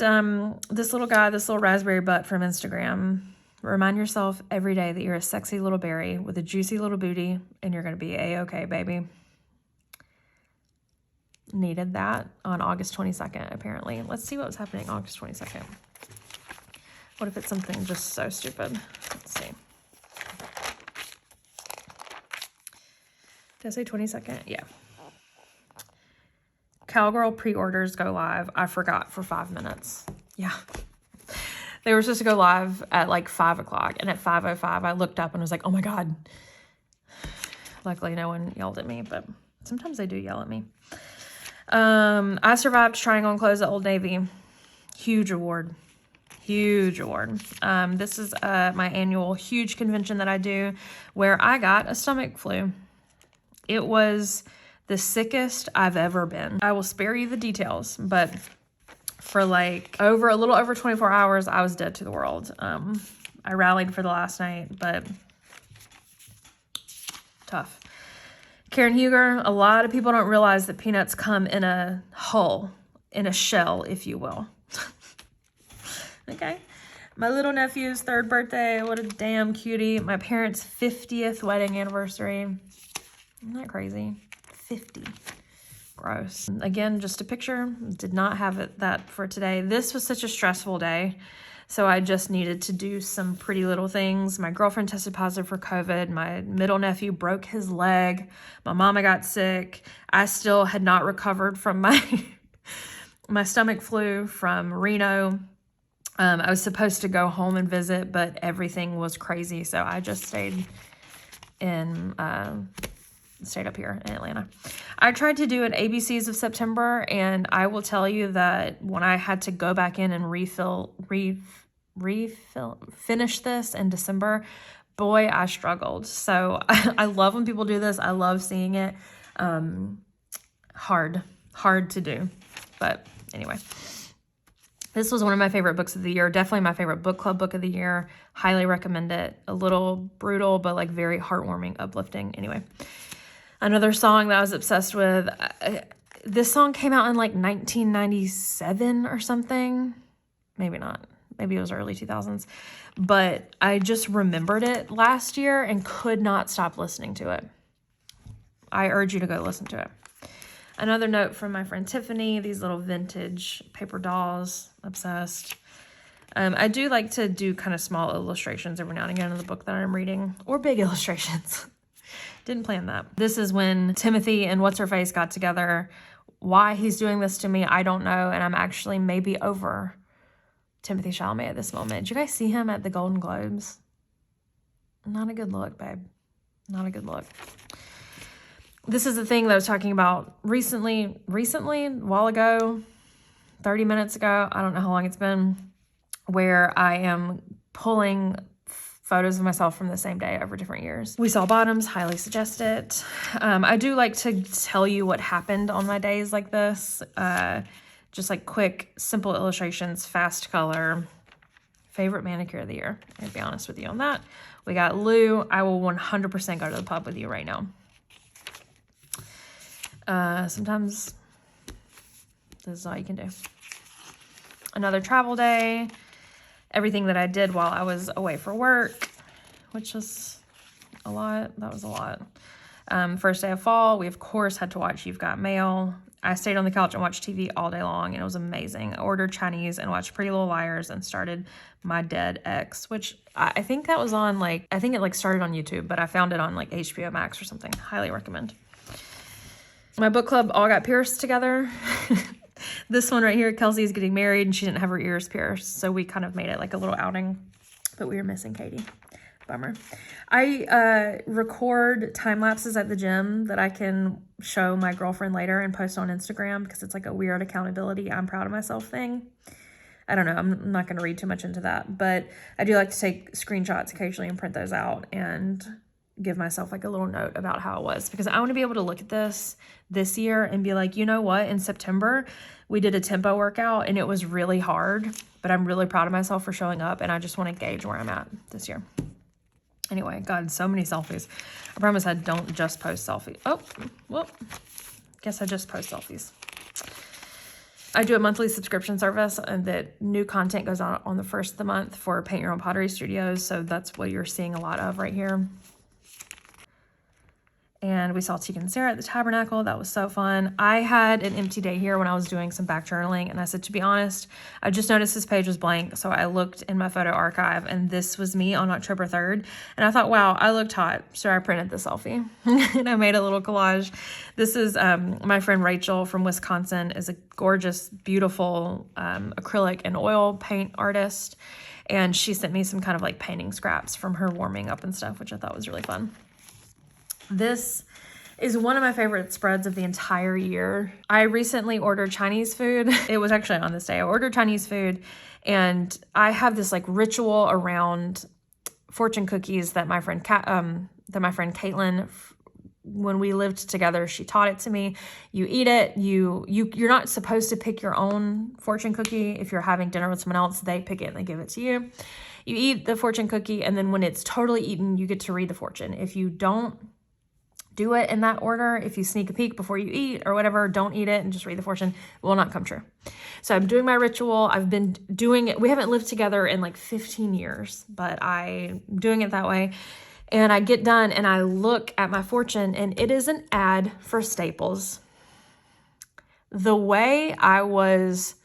this little guy, this little raspberry butt from Instagram, remind yourself every day that you're a sexy little berry with a juicy little booty and you're going to be A-okay, baby. Needed that on August 22nd, apparently. Let's see what was happening August 22nd. What if it's something just so stupid? Let's see. Did I say 22nd? Yeah. Cowgirl pre-orders go live. I forgot for 5 minutes. Yeah. They were supposed to go live at like 5 o'clock. And at 5:05, I looked up and was like, oh my God. Luckily, no one yelled at me, but sometimes they do yell at me. I survived trying on clothes at Old Navy. Huge award. Huge award. This is my annual huge convention that I do where I got a stomach flu. It was the sickest I've ever been. I will spare you the details, but for like a little over 24 hours, I was dead to the world. I rallied for the last night, but tough. Karen Huger, a lot of people don't realize that peanuts come in a hull, in a shell, if you will. Okay. My little nephew's 3rd birthday. What a damn cutie. My parents' 50th wedding anniversary. Isn't that crazy? 50. Gross. Again, just a picture. Did not have that for today. This was such a stressful day. So I just needed to do some pretty little things. My girlfriend tested positive for COVID. My middle nephew broke his leg. My mama got sick. I still had not recovered from my stomach flu from Reno. I was supposed to go home and visit, but everything was crazy. So I just stayed up here in Atlanta. I tried to do an ABCs of September, and I will tell you that when I had to go back in and finish this in December, boy, I struggled. So I love when people do this. I love seeing it. Hard to do. But anyway, this was one of my favorite books of the year. Definitely my favorite book club book of the year. Highly recommend it. A little brutal, but like very heartwarming, uplifting. Anyway, another song that I was obsessed with. This song came out in like 1997 or something. Maybe not. Maybe it was early 2000s. But I just remembered it last year and could not stop listening to it. I urge you to go listen to it. Another note from my friend Tiffany, these little vintage paper dolls, obsessed. I do like to do kind of small illustrations every now and again in the book that I'm reading, or big illustrations. Didn't plan that. This is when Timothy and What's-Her-Face got together. Why he's doing this to me, I don't know, and I'm actually maybe over Timothy Chalamet at this moment. Did you guys see him at the Golden Globes? Not a good look, babe. Not a good look. This is the thing that I was talking about recently, a while ago, 30 minutes ago. I don't know how long it's been, where I am pulling photos of myself from the same day over different years. We saw bottoms, highly suggest it. I do like to tell you what happened on my days like this. Just like quick, simple illustrations, fast color. Favorite manicure of the year. I'll be honest with you on that. We got Lou. I will 100% go to the pub with you right now. Sometimes this is all you can do. Another travel day. Everything that I did while I was away for work, which was a lot. That was a lot. First day of fall, we of course had to watch You've Got Mail. I stayed on the couch and watched TV all day long, and it was amazing. I ordered Chinese and watched Pretty Little Liars and started My Dead Ex, which I think that was on I think it like started on YouTube, but I found it on like HBO Max or something. Highly recommend. My book club all got pierced together. This one right here, Kelsey's getting married and she didn't have her ears pierced. So we kind of made it like a little outing, but we were missing Katie. Bummer. I record time lapses at the gym that I can show my girlfriend later and post on Instagram because it's like a weird accountability, I'm proud of myself thing. I don't know. I'm not going to read too much into that, but I do like to take screenshots occasionally and print those out and give myself like a little note about how it was, because I want to be able to look at this year and be like, you know what, in September we did a tempo workout and it was really hard, but I'm really proud of myself for showing up, and I just want to gauge where I'm at this year. Anyway, God, so many selfies. I promise I don't just post selfies. Oh, well, guess I just post selfies. I do a monthly subscription service, and that new content goes out on the first of the month for Paint Your Own Pottery Studios. So that's what you're seeing a lot of right here. And we saw Tegan and Sarah at the Tabernacle. That was so fun. I had an empty day here when I was doing some back journaling, and I said, to be honest, I just noticed this page was blank. So I looked in my photo archive, and this was me on October 3rd. And I thought, wow, I looked hot. So I printed the selfie and I made a little collage. This is my friend Rachel from Wisconsin, is a gorgeous, beautiful acrylic and oil paint artist. And she sent me some kind of like painting scraps from her warming up and stuff, which I thought was really fun. This is one of my favorite spreads of the entire year. I recently ordered Chinese food. It was actually on this day. I ordered Chinese food, and I have this like ritual around fortune cookies that my friend Caitlin, when we lived together, she taught it to me. You eat it. You're not supposed to pick your own fortune cookie. If you're having dinner with someone else, they pick it and they give it to you. You eat the fortune cookie, and then when it's totally eaten, you get to read the fortune. If you don't do it in that order, if you sneak a peek before you eat or whatever, don't eat it and just read the fortune, it will not come true. So I'm doing my ritual. I've been doing it. We haven't lived together in like 15 years, but I'm doing it that way. And I get done and I look at my fortune, and it is an ad for Staples. The way I was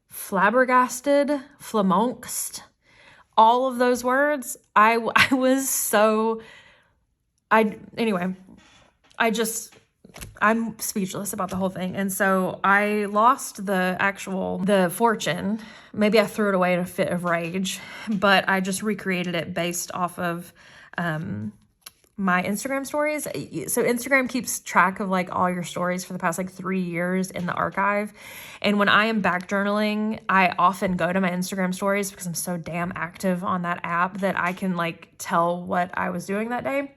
flabbergasted, flummoxed, all of those words, I'm speechless about the whole thing. And so I lost the fortune. Maybe I threw it away in a fit of rage, but I just recreated it based off of my Instagram stories. So Instagram keeps track of like all your stories for the past like 3 years in the archive. And when I am back journaling, I often go to my Instagram stories because I'm so damn active on that app that I can like tell what I was doing that day.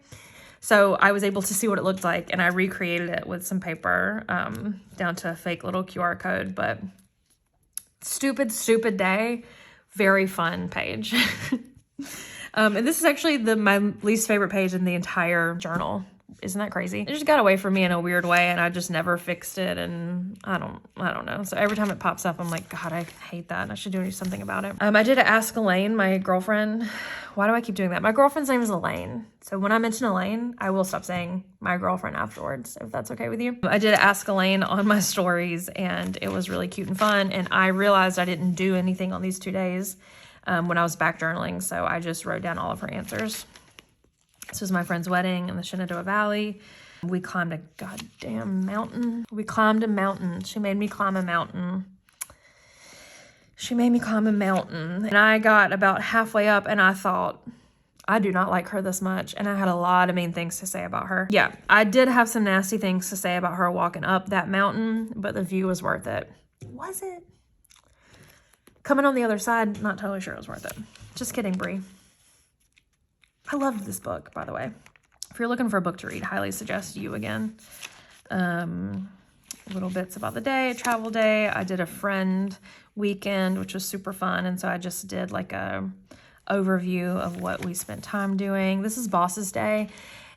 So I was able to see what it looked like, and I recreated it with some paper down to a fake little QR code. But stupid day, very fun page. And this is actually my least favorite page in the entire journal. Isn't that crazy? It just got away from me in a weird way, and I just never fixed it, and I don't know. So every time it pops up, I'm like, God, I hate that. I should do something about it. I did Ask Elaine, my girlfriend. Why do I keep doing that? My girlfriend's name is Elaine. So when I mention Elaine, I will stop saying my girlfriend afterwards, if that's okay with you. I did Ask Elaine on my stories, and it was really cute and fun. And I realized I didn't do anything on these 2 days when I was back journaling. So I just wrote down all of her answers. This was my friend's wedding in the Shenandoah Valley. We climbed a goddamn mountain. We climbed a mountain. She made me climb a mountain. And I got about halfway up and I thought, I do not like her this much. And I had a lot of mean things to say about her. Yeah, I did have some nasty things to say about her walking up that mountain, but the view was worth it. Was it? Coming on the other side, not totally sure it was worth it. Just kidding, Brie. I loved this book, by the way. If you're looking for a book to read, highly suggest You Again. Little bits about the day, travel day. I did a friend weekend, which was super fun. And so I just did like a overview of what we spent time doing. This is Boss's Day.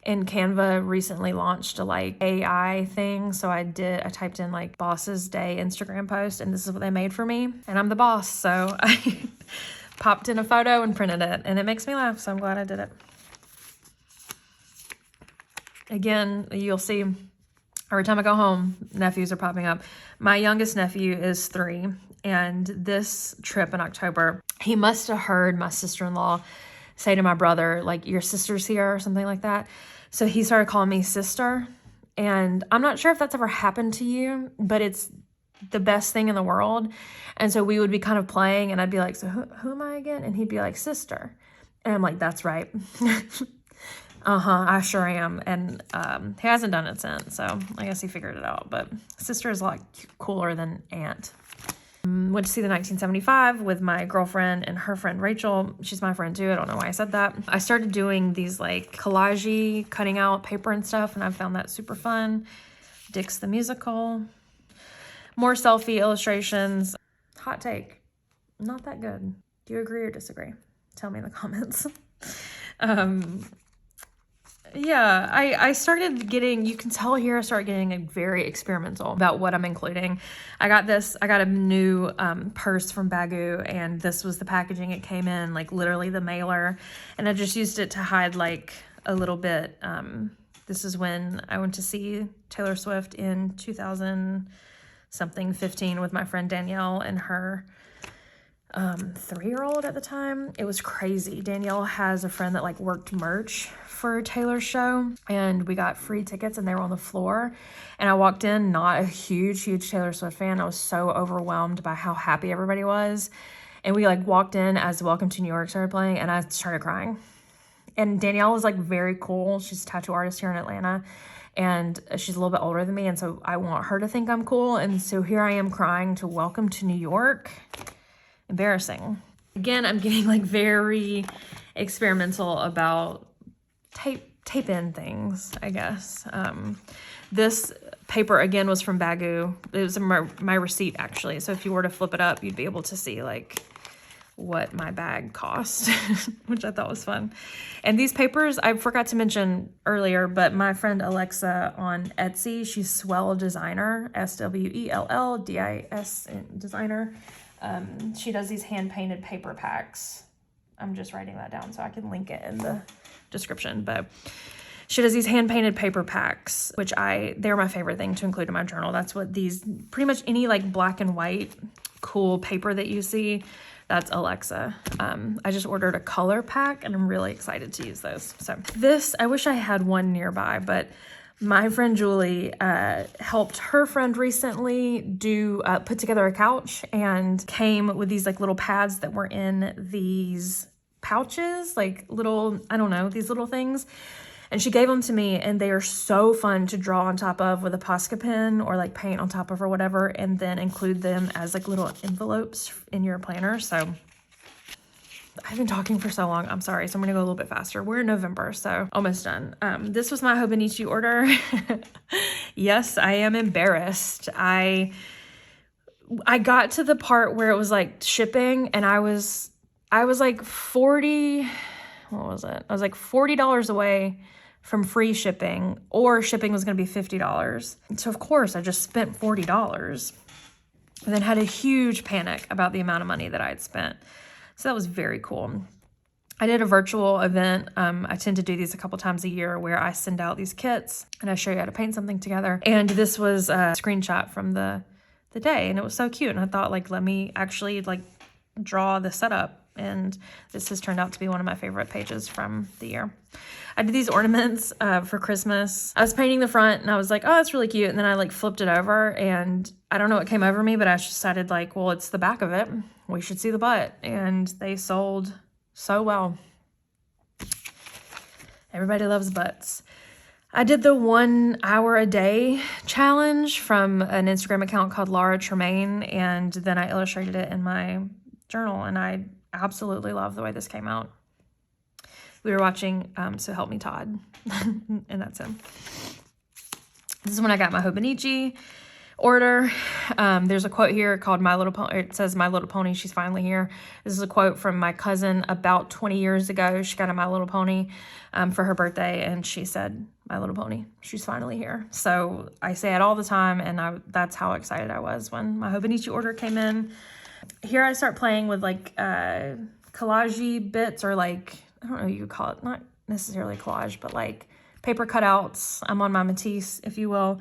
And Canva recently launched a like AI thing. So I typed in like Boss's Day Instagram post, and this is what they made for me. And I'm the boss. So I popped in a photo and printed it, and it makes me laugh, so I'm glad I did it. Again, you'll see every time I go home, nephews are popping up. My youngest nephew is 3, and this trip in October, he must have heard my sister-in-law say to my brother, like, your sister's here or something like that. So he started calling me sister, and I'm not sure if that's ever happened to you, but it's the best thing in the world. And so we would be kind of playing, and I'd be like, so who am I again? And he'd be like, sister. And I'm like, that's right. I sure am. And he hasn't done it since, so I guess he figured it out. But sister is a lot cooler than aunt. Went to see the 1975 with my girlfriend and her friend Rachel. She's my friend too. I don't know why I said that. I started doing these like collage-y, cutting out paper and stuff, and I found that super fun. Dick's the Musical. More selfie illustrations. Hot take. Not that good. Do you agree or disagree? Tell me in the comments. Yeah, I started getting, you can tell here, I started getting very experimental about what I'm including. I got a new purse from Baggu, and this was the packaging it came in, like literally the mailer. And I just used it to hide like a little bit. This is when I went to see Taylor Swift in 2015 with my friend Danielle and her 3-year-old at the time. It was crazy. Danielle has a friend that like worked merch for Taylor's show, and we got free tickets, and they were on the floor. And I walked in, not a huge Taylor Swift fan. I was so overwhelmed by how happy everybody was. And we like walked in as Welcome to New York started playing, and I started crying. And Danielle was like very cool. She's a tattoo artist here in Atlanta, and she's a little bit older than me. And so I want her to think I'm cool. And so here I am crying to Welcome to New York. Embarrassing. Again, I'm getting like very experimental about tape in things, I guess. This paper again was from Baggu. It was my receipt actually. So if you were to flip it up, you'd be able to see like what my bag cost, which I thought was fun. And these papers, I forgot to mention earlier, but my friend Alexa on Etsy, she's Swell Designer, SWELLDIS designer. She does these hand-painted paper packs. I'm just writing that down so I can link it in the description. But she does these hand-painted paper packs, which they're my favorite thing to include in my journal. That's what pretty much any like black and white cool paper that you see, that's Alexa. I just ordered a color pack, and I'm really excited to use those. So this, I wish I had one nearby, but my friend Julie helped her friend recently put together a couch, and came with these like little pads that were in these pouches, like little, I don't know, these little things. And she gave them to me, and they are so fun to draw on top of with a Posca pen or like paint on top of or whatever, and then include them as like little envelopes in your planner. So I've been talking for so long. I'm sorry. So I'm going to go a little bit faster. We're in November, so almost done. This was my Hobonichi order. Yes, I am embarrassed. I got to the part where it was like shipping, and I was like 40, what was it? I was like $40 away from free shipping, or shipping was going to be $50. So of course I just spent $40 and then had a huge panic about the amount of money that I had spent. So that was very cool. I did a virtual event. I tend to do these a couple times a year where I send out these kits and I show you how to paint something together. And this was a screenshot from the day, and it was so cute. And I thought, like, let me actually like draw the setup. And this has turned out to be one of my favorite pages from the year. I did these ornaments for Christmas. I was painting the front and I was like, oh, that's really cute. And then I like flipped it over, and I don't know what came over me, but I decided like, well, it's the back of it. We should see the butt. And they sold so well. Everybody loves butts. I did the 1 hour a day challenge from an Instagram account called Laura Tremaine, and then I illustrated it in my journal, and I absolutely love the way this came out. We were watching So Help Me Todd, and that's him. This is when I got my Hobonichi order. There's a quote here called My Little Pony. It says, My Little Pony, she's finally here. This is a quote from my cousin about 20 years ago. She got a My Little Pony for her birthday, and she said, My Little Pony, she's finally here. So I say it all the time, and that's how excited I was when my Hobonichi order came in. Here I start playing with like collage bits, or like, I don't know what you would call it, not necessarily collage, but like paper cutouts. I'm on my Matisse, if you will.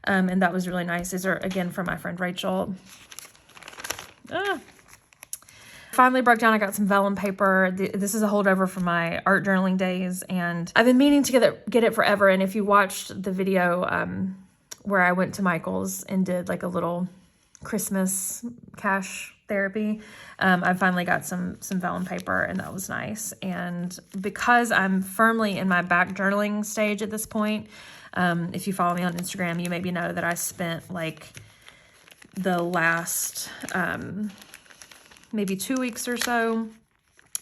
And that was really nice. These are, again, from my friend Rachel. Finally broke down. I got some vellum paper. This is a holdover from my art journaling days, and I've been meaning to get it forever. And if you watched the video where I went to Michael's and did like a little Christmas cash therapy, I finally got some vellum paper, and that was nice. And because I'm firmly in my back journaling stage at this point, if you follow me on Instagram, you maybe know that I spent like the last maybe 2 weeks or so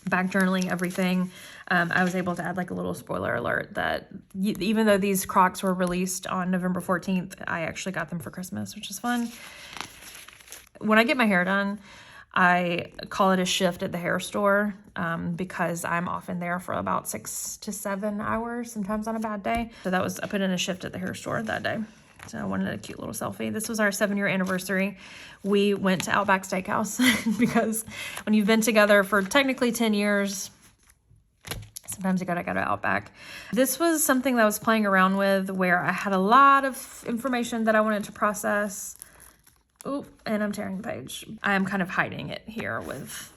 back journaling everything. I was able to add like a little spoiler alert that even though these Crocs were released on November 14th, I actually got them for Christmas, which is fun. When I get my hair done, I call it a shift at the hair store because I'm often there for about 6 to 7 hours, sometimes on a bad day. So I put in a shift at the hair store that day. So I wanted a cute little selfie. This was our 7-year anniversary. We went to Outback Steakhouse because when you've been together for technically 10 years, sometimes you gotta go to Outback. This was something that I was playing around with where I had a lot of information that I wanted to process. Oop, and I'm tearing the page. I am kind of hiding it here with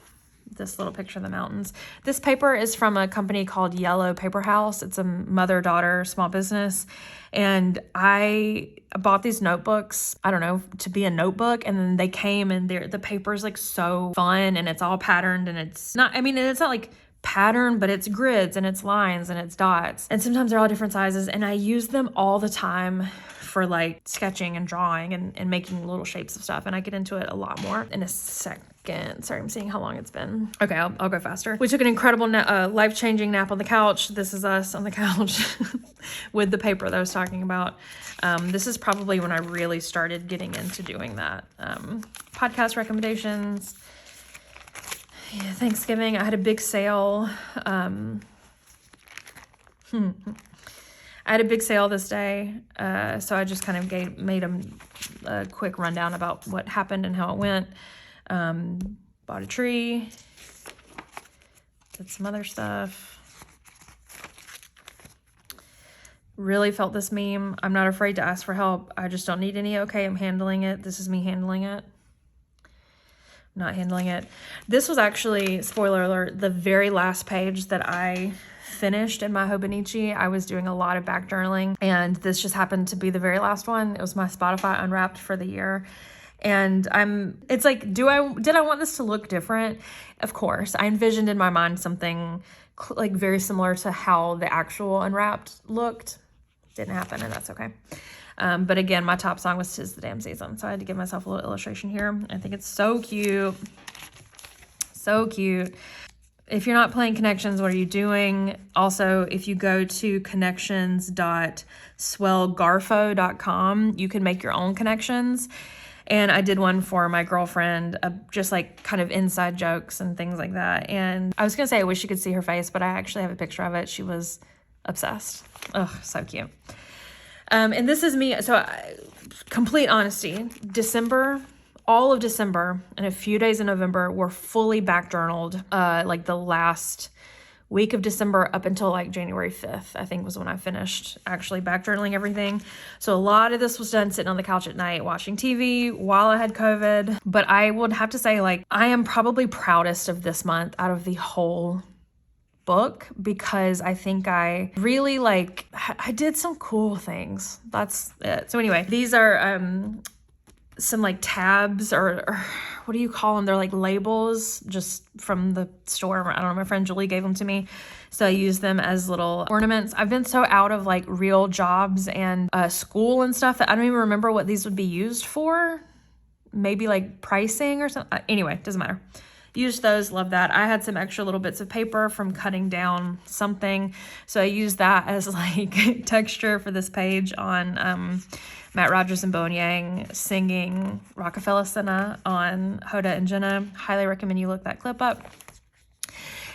this little picture of the mountains. This paper is from a company called Yellow Paper House. It's a mother-daughter small business. And I bought these notebooks, I don't know, to be a notebook. And then they came, and the paper is like so fun, and it's all patterned, and it's not like pattern, but it's grids and it's lines and it's dots. And sometimes they're all different sizes. And I use them all the time for like sketching and drawing and making little shapes of stuff. And I get into it a lot more in a second. Sorry, I'm seeing how long it's been. Okay, I'll go faster. We took an incredible life-changing nap on the couch. This is us on the couch with the paper that I was talking about. This is probably when I really started getting into doing that. Podcast recommendations. Yeah, Thanksgiving, I had a big sale. I had a big sale this day, so I just kind of made a quick rundown about what happened and how it went. Bought a tree, did some other stuff. Really felt this meme. I'm not afraid to ask for help. I just don't need any. Okay, I'm handling it. This is me handling it. Not handling it. This was actually, spoiler alert, the very last page that I finished in my Hobonichi. I was doing a lot of back journaling, and this just happened to be the very last one. It was my Spotify Unwrapped for the year. And it's like, did I want this to look different? Of course. I envisioned in my mind something like very similar to how the actual unwrapped looked. Didn't happen, and that's okay. But again, my top song was "'Tis the Damn Season," so I had to give myself a little illustration here. I think it's so cute. So cute. If you're not playing Connections, what are you doing? Also, if you go to connections.swellgarfo.com, you can make your own connections. And I did one for my girlfriend, just like kind of inside jokes and things like that. And I was going to say I wish you could see her face, but I actually have a picture of it. She was obsessed. Oh, so cute. And this is me. So complete honesty, December, all of December and a few days in November were fully back journaled. Like the last week of December up until like January 5th, I think was when I finished actually back journaling everything. So a lot of this was done sitting on the couch at night watching TV while I had COVID. But I would have to say, like, I am probably proudest of this month out of the whole book, because I think I really I did some cool things. That's it. So anyway, these are some like tabs or what do you call them? They're like labels just from the store. I don't know, my friend Julie gave them to me. So I use them as little ornaments. I've been so out of like real jobs and school and stuff that I don't even remember what these would be used for. Maybe like pricing or something. Anyway, doesn't matter. Used those, love that. I had some extra little bits of paper from cutting down something. So I used that as like texture for this page on Matt Rogers and Bowen Yang singing Rockefeller Center on Hoda and Jenna. Highly recommend you look that clip up.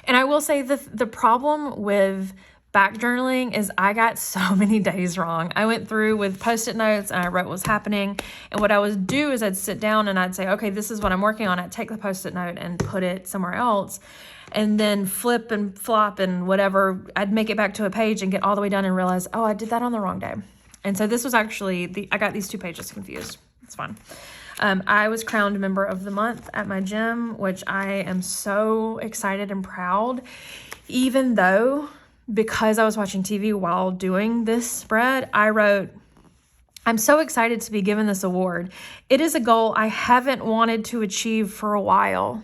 And I will say the problem with back journaling is I got so many days wrong. I went through with Post-it notes and I wrote what was happening. And what I would do is I'd sit down and I'd say, okay, this is what I'm working on. I'd take the Post-it note and put it somewhere else, and then flip and flop and whatever. I'd make it back to a page and get all the way done and realize, oh, I did that on the wrong day. And so this was actually, I got these two pages confused. It's fun. I was crowned member of the month at my gym, which I am so excited and proud, even though, because I was watching TV while doing this spread, I wrote, I'm so excited to be given this award. It is a goal I haven't wanted to achieve for a while.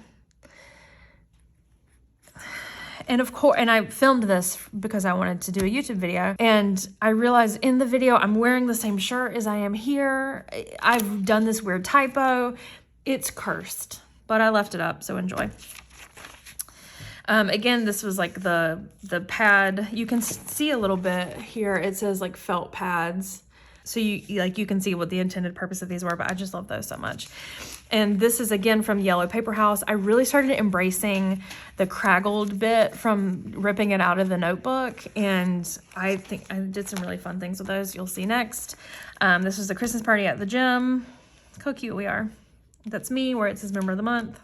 And of course, and I filmed this because I wanted to do a YouTube video. And I realized in the video, I'm wearing the same shirt as I am here. I've done this weird typo. It's cursed, but I left it up, so enjoy. Again, this was like the pad. You can see a little bit here. It says like felt pads. So you can see what the intended purpose of these were, but I just love those so much. And this is again from Yellow Paper House. I really started embracing the craggled bit from ripping it out of the notebook. And I think I did some really fun things with those. You'll see next. This was the Christmas party at the gym. Look how cute we are. That's me, where it says member of the month.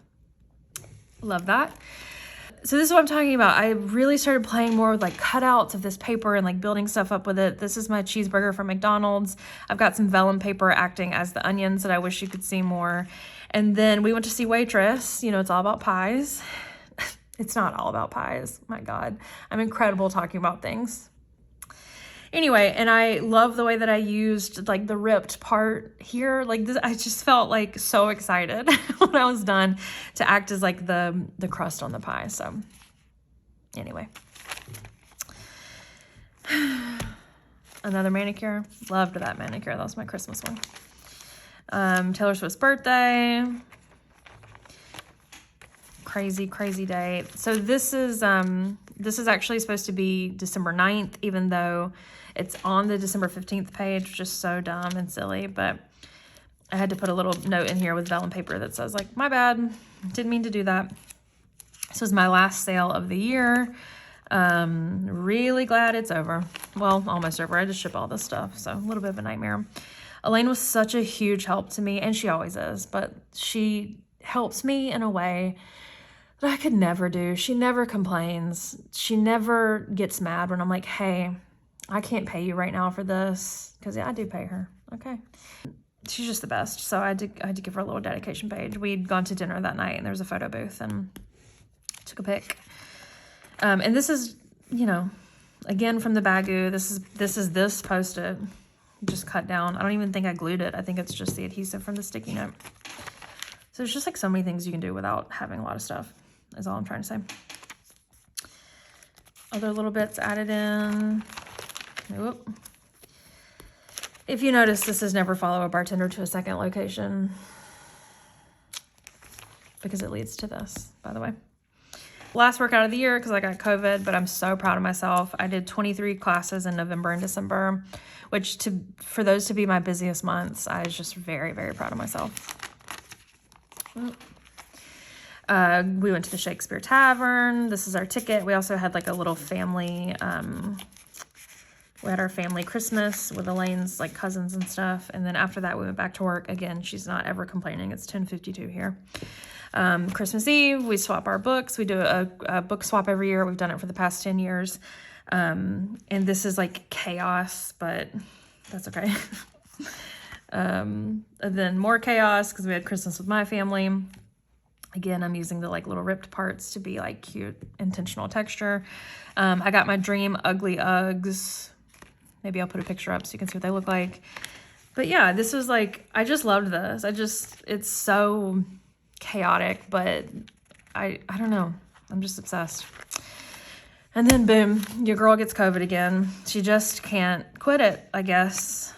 Love that. So this is what I'm talking about. I really started playing more with like cutouts of this paper and like building stuff up with it. This is my cheeseburger from McDonald's. I've got some vellum paper acting as the onions that I wish you could see more. And then we went to see Waitress. You know, it's all about pies. It's not all about pies. My God, I'm incredible talking about things. Anyway, and I love the way that I used like the ripped part here. Like this, I just felt like so excited when I was done to act as like the crust on the pie. So anyway, another manicure. Loved that manicure. That was my Christmas one. Taylor Swift's birthday. Crazy date. So this is actually supposed to be December 9th, even though it's on the December 15th page, which is so dumb and silly, but I had to put a little note in here with vellum paper that says like, my bad, didn't mean to do that. This was my last sale of the year. Really glad it's over. Well, almost over. I just ship all this stuff, so a little bit of a nightmare. Elaine was such a huge help to me, and she always is, but she helps me in a way that I could never do. She never complains. She never gets mad when I'm like, hey, I can't pay you right now for this. Because yeah, I do pay her. Okay. She's just the best. So I had to give her a little dedication page. We'd gone to dinner that night and there was a photo booth and took a pic. And this is, you know, again from the Bagoo. This is this Post-it just cut down. I don't even think I glued it. I think it's just the adhesive from the sticky note. So there's just like so many things you can do without having a lot of stuff, is all I'm trying to say. other little bits added in. Whoop. If you notice, this is never follow a bartender to a second location, because it leads to this, by the way. Last workout of the year, because I got COVID, but I'm so proud of myself. I did 23 classes in November and December, which for those to be my busiest months, I was just very, very proud of myself. We went to the Shakespeare Tavern. This is our ticket. We also had like a little family, we had our family Christmas with Elaine's like cousins and stuff. And then after that, we went back to work. Again, she's not ever complaining. It's 10:52 here. Christmas Eve, we swap our books. We do a book swap every year. We've done it for the past 10 years. And this is like chaos, but that's okay. And then more chaos because we had Christmas with my family. Again, I'm using the like little ripped parts to be like cute, intentional texture. I got my dream ugly Uggs. Maybe I'll put a picture up so you can see what they look like. But yeah, this was like, I just loved this. It's so chaotic, but I don't know. I'm just obsessed. And then boom, your girl gets COVID again. She just can't quit it, I guess.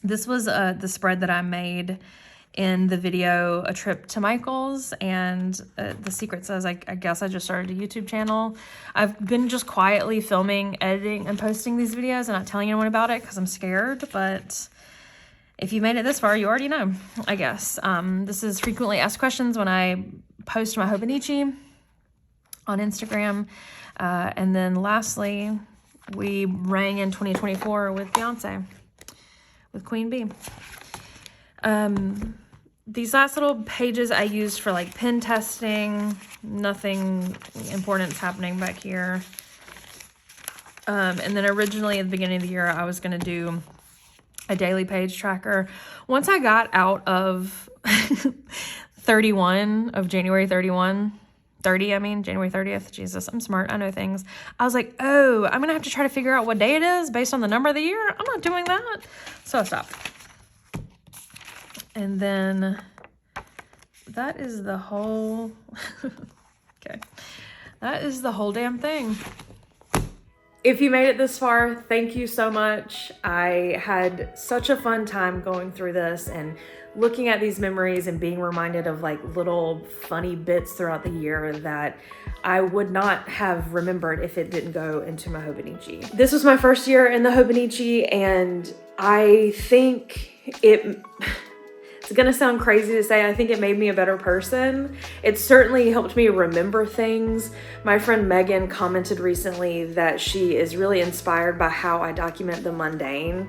This was the spread that I made in the video, A Trip to Michael's, and the secret says, I guess I just started a YouTube channel. I've been just quietly filming, editing, and posting these videos and not telling anyone about it because I'm scared, but if you made it this far, you already know, I guess. This is frequently asked questions when I post my Hobonichi on Instagram. And then lastly, we rang in 2024 with Beyonce, with Queen Bee. These last little pages I used for like pen testing. Nothing important's happening back here. And then originally at the beginning of the year, I was going to do a daily page tracker. Once I got out of 31 of January 30, January 30th. Jesus, I'm smart. I know things. I was like, oh, I'm going to have to try to figure out what day it is based on the number of the year. I'm not doing that. So I stopped. And then that is the whole, okay. That is the whole damn thing. If you made it this far, thank you so much. I had such a fun time going through this and looking at these memories and being reminded of like little funny bits throughout the year that I would not have remembered if it didn't go into my Hobonichi. This was my first year in the Hobonichi, and I think it's gonna sound crazy to say, I think it made me a better person. It certainly helped me remember things. My friend Megan commented recently that she is really inspired by how I document the mundane.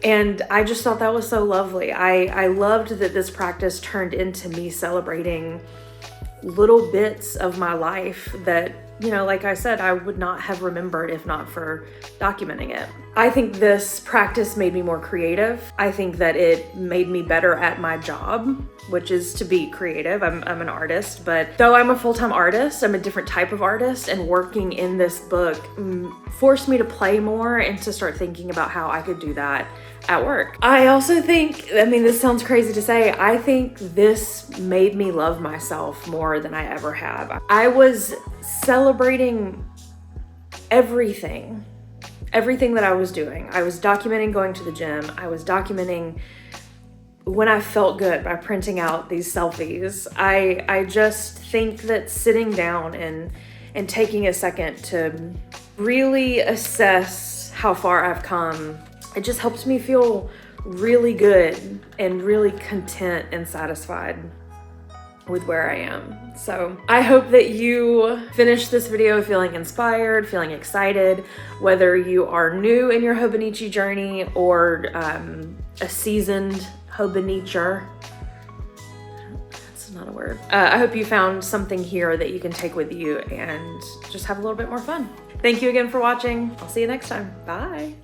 And I just thought that was so lovely. I loved that this practice turned into me celebrating little bits of my life that, you know, like I said, I would not have remembered if not for documenting it. I think this practice made me more creative. I think that it made me better at my job, which is to be creative. I'm an artist, but though I'm a full-time artist, I'm a different type of artist, and working in this book forced me to play more and to start thinking about how I could do that at work. I also think, I mean, this sounds crazy to say, I think this made me love myself more than I ever have. I was celebrating everything that I was doing. I was documenting going to the gym. I was documenting when I felt good by printing out these selfies. I just think that sitting down and taking a second to really assess how far I've come, it just helps me feel really good and really content and satisfied with where I am. So I hope that you finish this video feeling inspired, feeling excited, whether you are new in your Hobonichi journey or a seasoned Hobonicher. That's not a word. I hope you found something here that you can take with you and just have a little bit more fun. Thank you again for watching. I'll see you next time. Bye.